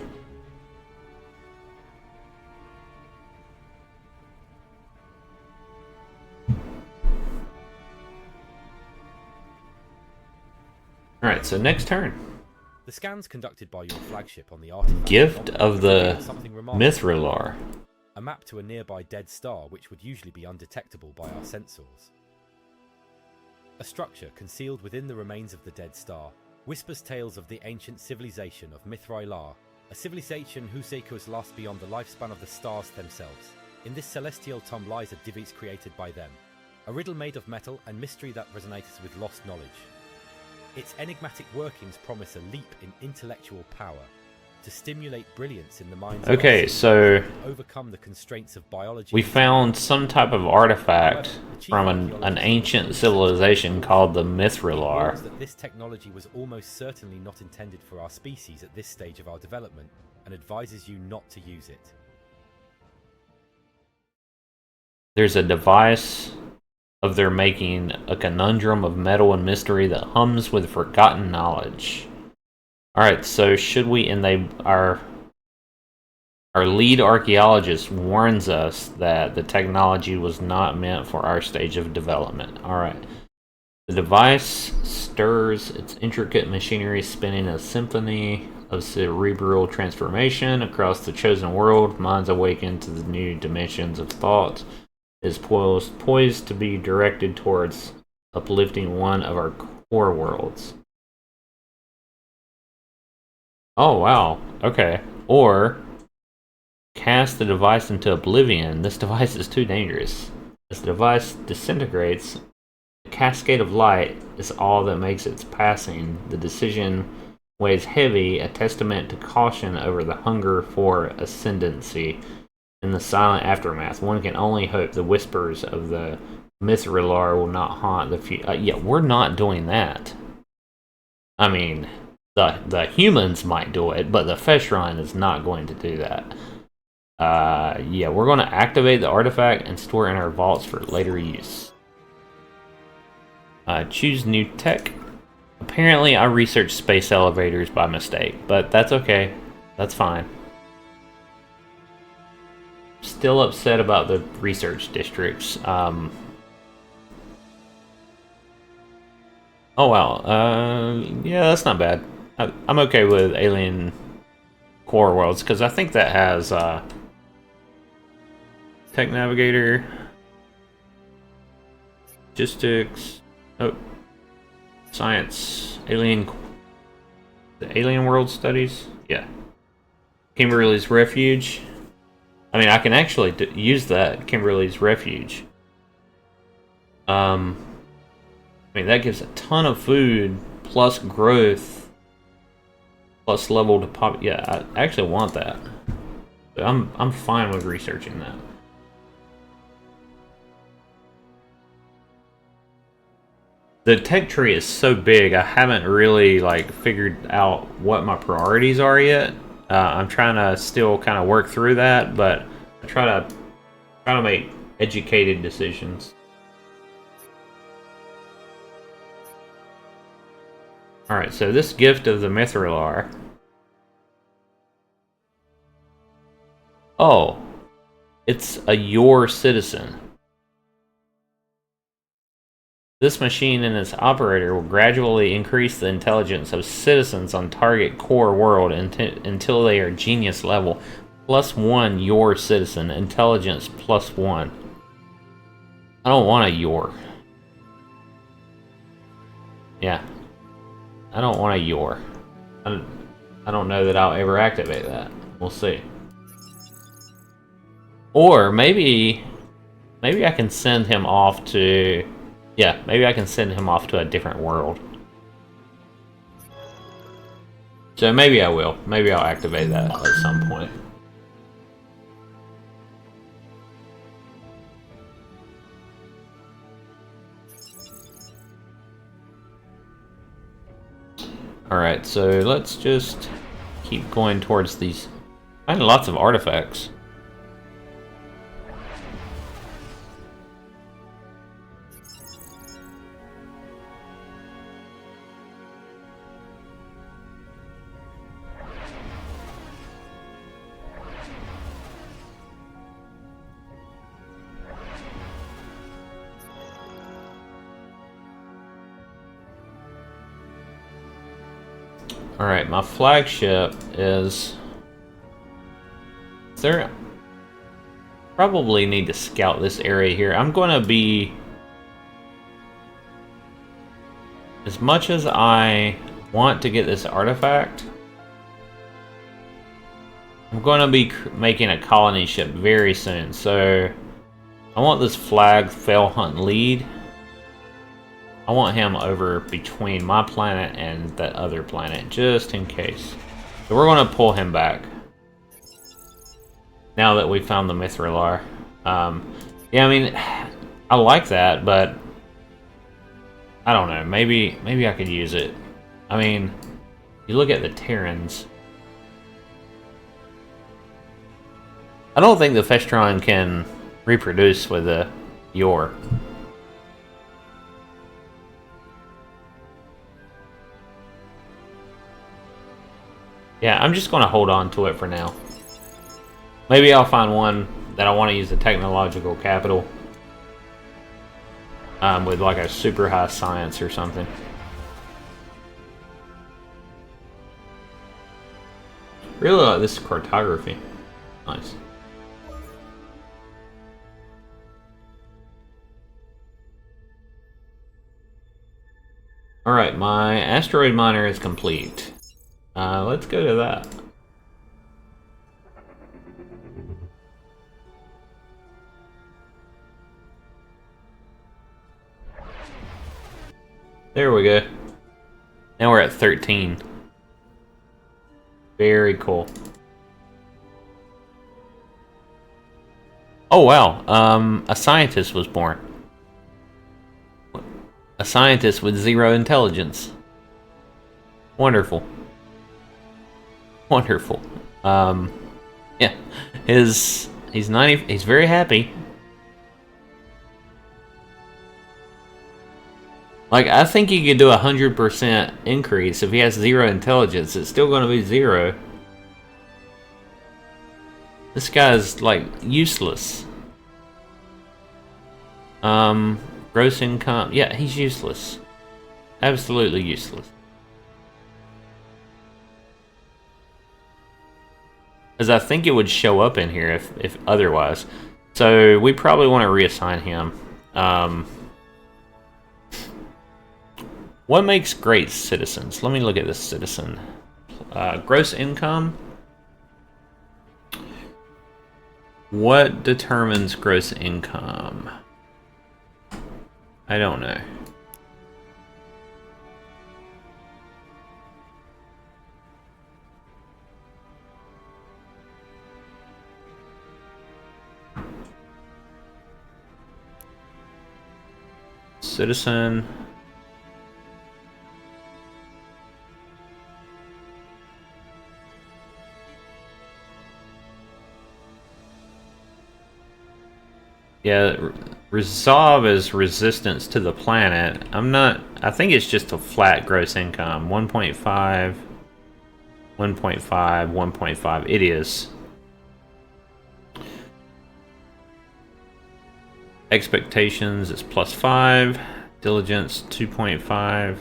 Alright, so next turn. The scans conducted by your flagship on the artifact Gift of the Mithrilar. A map to a nearby dead star which would usually be undetectable by our sensors. A structure concealed within the remains of the dead star whispers tales of the ancient civilization of Mithrilar, a civilization whose echoes last beyond the lifespan of the stars themselves. In this celestial tomb lies a divits created by them, a riddle made of metal and mystery that resonates with lost knowledge. Its enigmatic workings promise a leap in intellectual power, to stimulate brilliance in the minds of okay, us, so overcome the constraints of biology. We found some type of artifact from an ancient civilization called the Mithrilar. That this technology was almost certainly not intended for our species at this stage of our development, and advises you not to use it. There's a device of their making, a conundrum of metal and mystery that hums with forgotten knowledge. Alright, so should we, and they are Our lead archaeologist warns us that the technology was not meant for our stage of development. Alright. The device stirs its intricate machinery, spinning a symphony of cerebral transformation across the chosen world. Minds awaken to the new dimensions of thought. It is poised to be directed towards uplifting one of our core worlds. Oh, wow. Okay. Or cast the device into oblivion. This device is too dangerous. As the device disintegrates, a cascade of light is all that makes its passing. The decision weighs heavy, a testament to caution over the hunger for ascendancy. In the silent aftermath, one can only hope the whispers of the Mithrilar will not haunt the future. Yeah, we're not doing that. I mean, the humans might do it, but the Festron is not going to do that. Yeah, we're going to activate the artifact and store in our vaults for later use. Choose new tech. Apparently, I researched space elevators by mistake, but that's okay. That's fine. Still upset about the research districts. Oh wow. Yeah, that's not bad. I'm okay with alien core worlds because I think that has tech navigator, logistics, oh, science, the alien world studies. Yeah, Kimberly's refuge. I mean, I can actually use that, Kimberly's Refuge. I mean, that gives a ton of food, plus growth, plus level to pop. Yeah, I actually want that. But I'm fine with researching that. The tech tree is so big, I haven't really like figured out what my priorities are yet. I'm trying to still kind of work through that, but I try to make educated decisions. All right, so this gift of the Mithrilar. Oh, it's a your citizen. This machine and its operator will gradually increase the intelligence of citizens on target core world until they are genius level. +1 your citizen. Intelligence +1. I don't want a your. Yeah. I don't want a your. I don't know that I'll ever activate that. We'll see. Or maybe I can send him off to... Yeah, maybe I can send him off to a different world. So maybe I will. Maybe I'll activate that at some point. Alright, so let's just keep going towards these. Finding lots of artifacts. Alright, my flagship is... there... Probably need to scout this area here. I'm going to be... As much as I want to get this artifact, I'm going to be making a colony ship very soon. So, I want this flag Fell Hunt lead. I want him over between my planet and that other planet, just in case. So we're going to pull him back. Now that we found the Mithrilar. Yeah, I mean, I like that, but... I don't know, maybe I could use it. I mean, you look at the Terrans. I don't think the Festron can reproduce with the Yor. Yeah, I'm just going to hold on to it for now. Maybe I'll find one that I want to use the technological capital. With like a super high science or something. Really like this cartography. Nice. Alright, my asteroid miner is complete. Let's go to that. There we go. Now we're at 13. Very cool. Oh wow, a scientist was born. A scientist with 0 intelligence. Wonderful. Wonderful. Yeah. He's very happy. Like, I think he could do 100% increase. If he has 0 intelligence, it's still going to be 0. This guy's, like, useless. Gross income. Yeah, he's useless. Absolutely useless. Because I think it would show up in here if otherwise. So, we probably want to reassign him. What makes great citizens? Let me look at this citizen. Gross income? What determines gross income? I don't know. Citizen. Yeah, resolve is resistance to the planet. I think it's just a flat gross income. 1.5, 1.5, 1.5. It is. Expectations is +5. Diligence 2.5.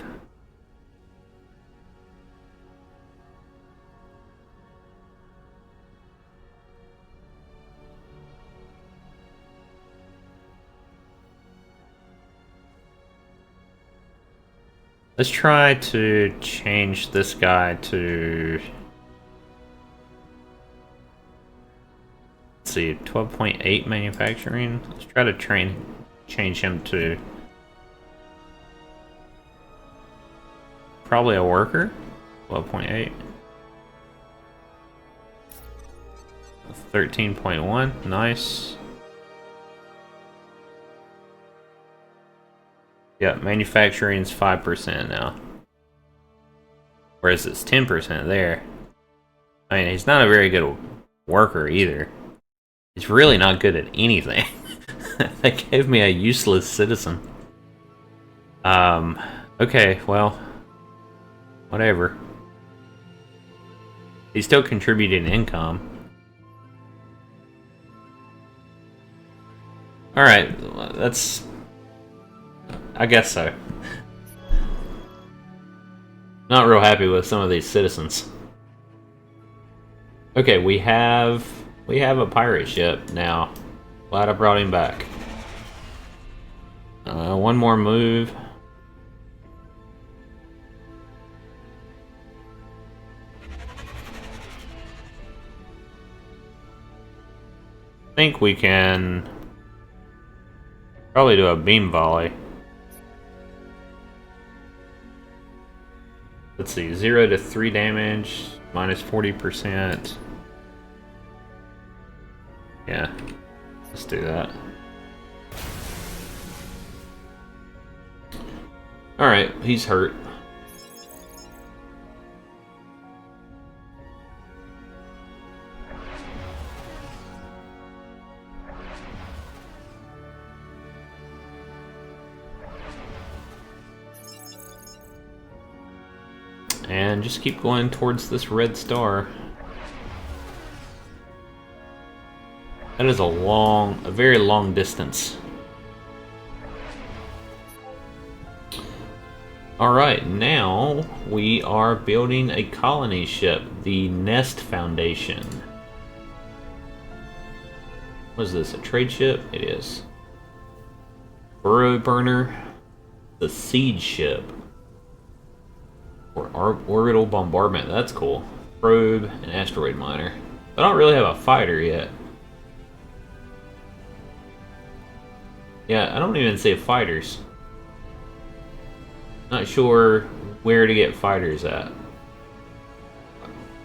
Let's try to change this guy to, let's see, 12.8 manufacturing. Let's try to change him to probably a worker. 12.8. 13.1, nice. Yeah, manufacturing's 5% now. Whereas it's 10% there. I mean, he's not a very good worker either. He's really not good at anything. They gave me a useless citizen. Okay, well, whatever. He's still contributing income. Alright, that's... I guess so. Not real happy with some of these citizens. Okay, we have a pirate ship now. Glad I brought him back. One more move. I think we can probably do a beam volley. Let's see, 0 to 3 damage, minus 40%. Yeah, let's do that. Alright, he's hurt. And just keep going towards this red star. That is a very long distance. Alright, now we are building a colony ship, the Nest Foundation. What is this, a trade ship? It is. Burrow burner, the siege ship. Or orbital bombardment, that's cool. Probe, and asteroid miner. I don't really have a fighter yet. Yeah, I don't even see fighters. Not sure where to get fighters at.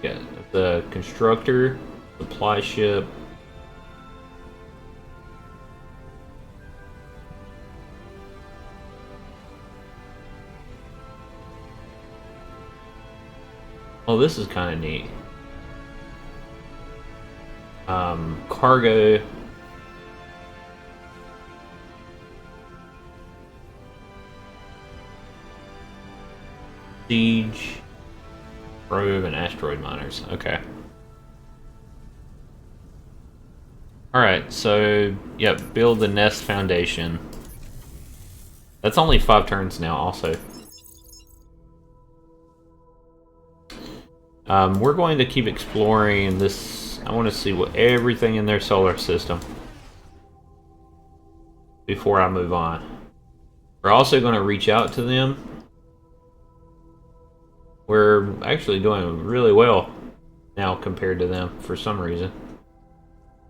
Yeah, the constructor, supply ship. Oh, this is kind of neat. Cargo. Siege, probe, and asteroid miners. Okay. Alright, so, yep, build the Nest Foundation. That's only 5 turns now, also. We're going to keep exploring this. I want to see what everything in their solar system before I move on. We're also going to reach out to them. We're actually doing really well now compared to them for some reason.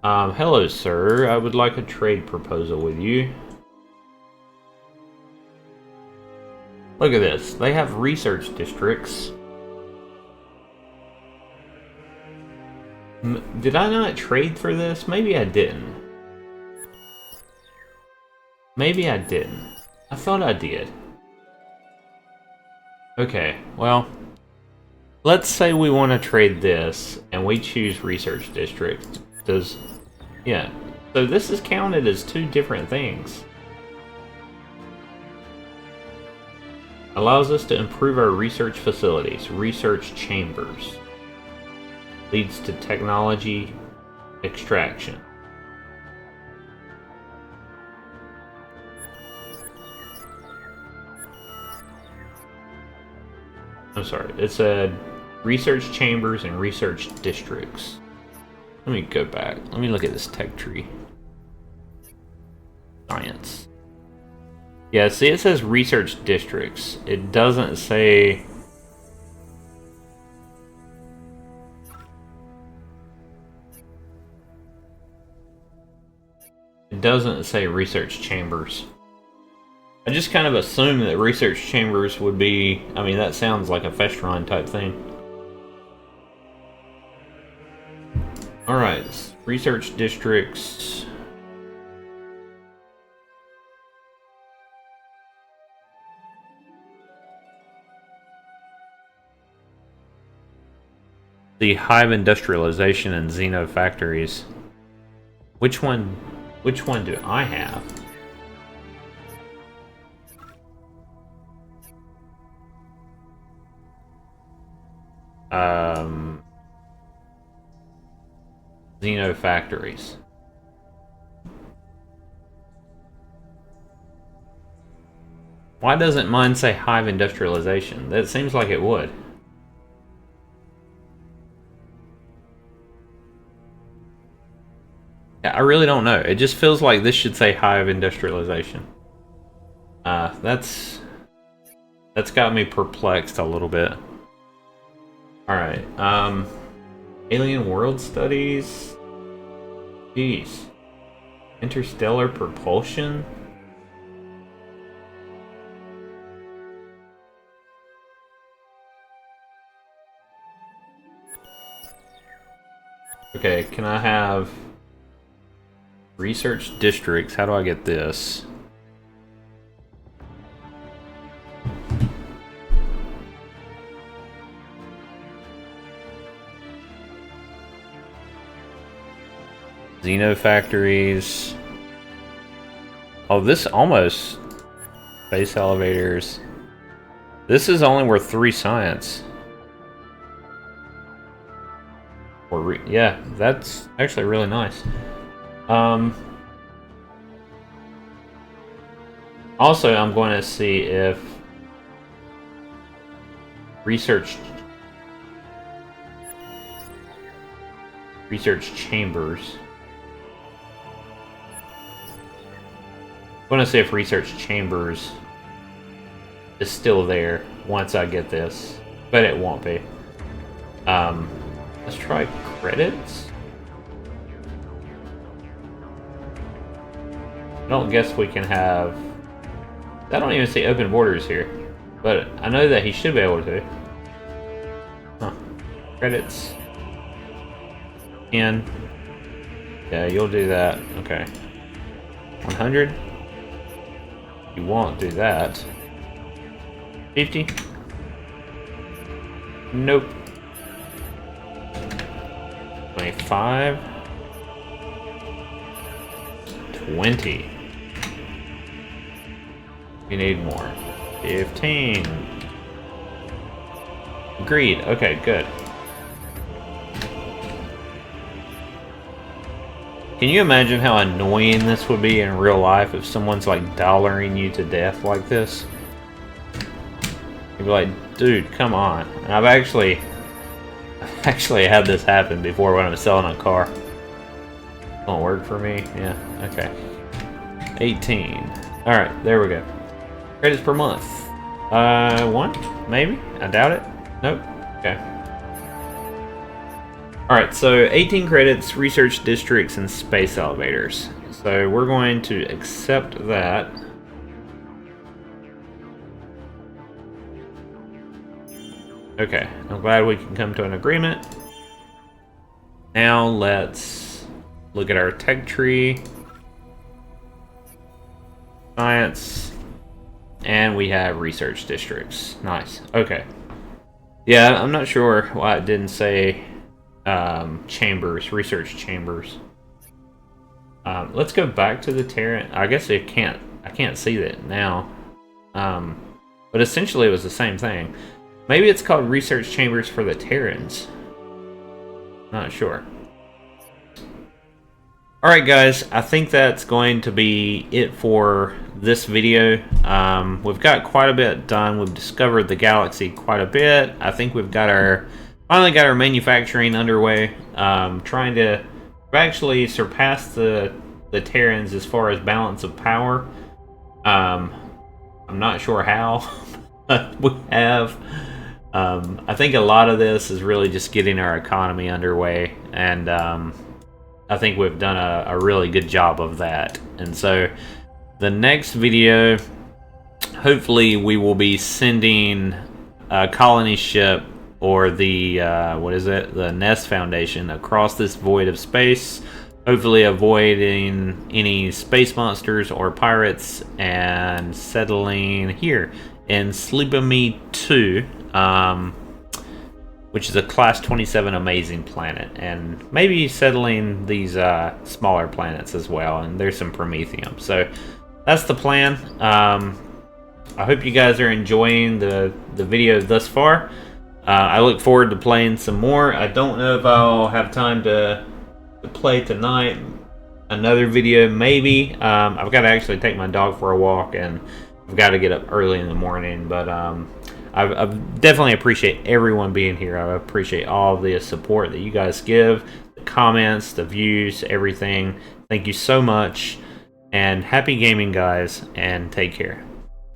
Hello, sir. I would like a trade proposal with you. Look at this. They have research districts. Did I not trade for this? Maybe I didn't. Maybe I didn't. I thought I did. Okay, well, let's say we want to trade this, and we choose Research District. Yeah. So this is counted as 2 different things. Allows us to improve our research facilities, research chambers. Leads to technology extraction. I'm sorry, it said research chambers and research districts. Let me go back. Let me look at this tech tree. Science. Yeah, see, it says research districts. It doesn't say... It doesn't say research chambers. I just kind of assumed that research chambers would be... I mean, that sounds like a Festron type thing. Alright, research districts. The hive industrialization and Xeno factories. Which one do I have? Xeno factories. Why doesn't mine say hive industrialization? That seems like it would. Yeah, I really don't know. It just feels like this should say hive industrialization. That's got me perplexed a little bit. Alright, alien world studies? Jeez. Interstellar propulsion? Okay, can I have research districts? How do I get this? Xeno factories. Oh, this almost... Space elevators. This is only worth 3 science. Yeah, that's actually really nice. Also, I'm going to see if research chambers. I'm going to see if research chambers is still there once I get this, but it won't be. Let's try credits. I don't guess we can have. I don't even see open borders here, but I know that he should be able to. Huh. Credits. And yeah, you'll do that. Okay. 100. You won't do that. 50. Nope. 25. 20. You need more. 15. Agreed. Okay, good. Can you imagine how annoying this would be in real life if someone's like dollaring you to death like this? You'd be like, dude, come on. And I've actually had this happen before when I was selling a car. Won't work for me. Yeah, okay. 18. Alright, there we go. Credits per month. 1? Maybe? I doubt it. Nope. Okay. Alright, so 18 credits, research districts, and space elevators. So we're going to accept that. Okay, I'm glad we can come to an agreement. Now let's look at our tech tree. Science. And we have research districts. Nice. Okay. Yeah, I'm not sure why it didn't say chambers, research chambers. Let's go back to the Terran. I guess I can't see that now. But essentially it was the same thing. Maybe it's called research chambers for the Terrans. Not sure. Alright guys, I think that's going to be it for this video. We've got quite a bit done. We've discovered the galaxy quite a bit. I think we've got finally got our manufacturing underway. Trying to actually surpass the Terrans as far as balance of power. I'm not sure how, but we have. I think a lot of this is really just getting our economy underway, and I think we've done a really good job of that. And so the next video, hopefully we will be sending a colony ship or the the Nest Foundation across this void of space, hopefully avoiding any space monsters or pirates, and settling here in Sleepamy 2, which is a Class 27 amazing planet, and maybe settling these smaller planets as well, and there's some Promethium. So that's the plan. I hope you guys are enjoying the video thus far. I look forward to playing some more. I don't know if I'll have time to play tonight. Another video, maybe. I've got to actually take my dog for a walk, and I've got to get up early in the morning, but I definitely appreciate everyone being here. I appreciate all the support that you guys give, the comments, the views, everything. Thank you so much, and happy gaming, guys, and take care.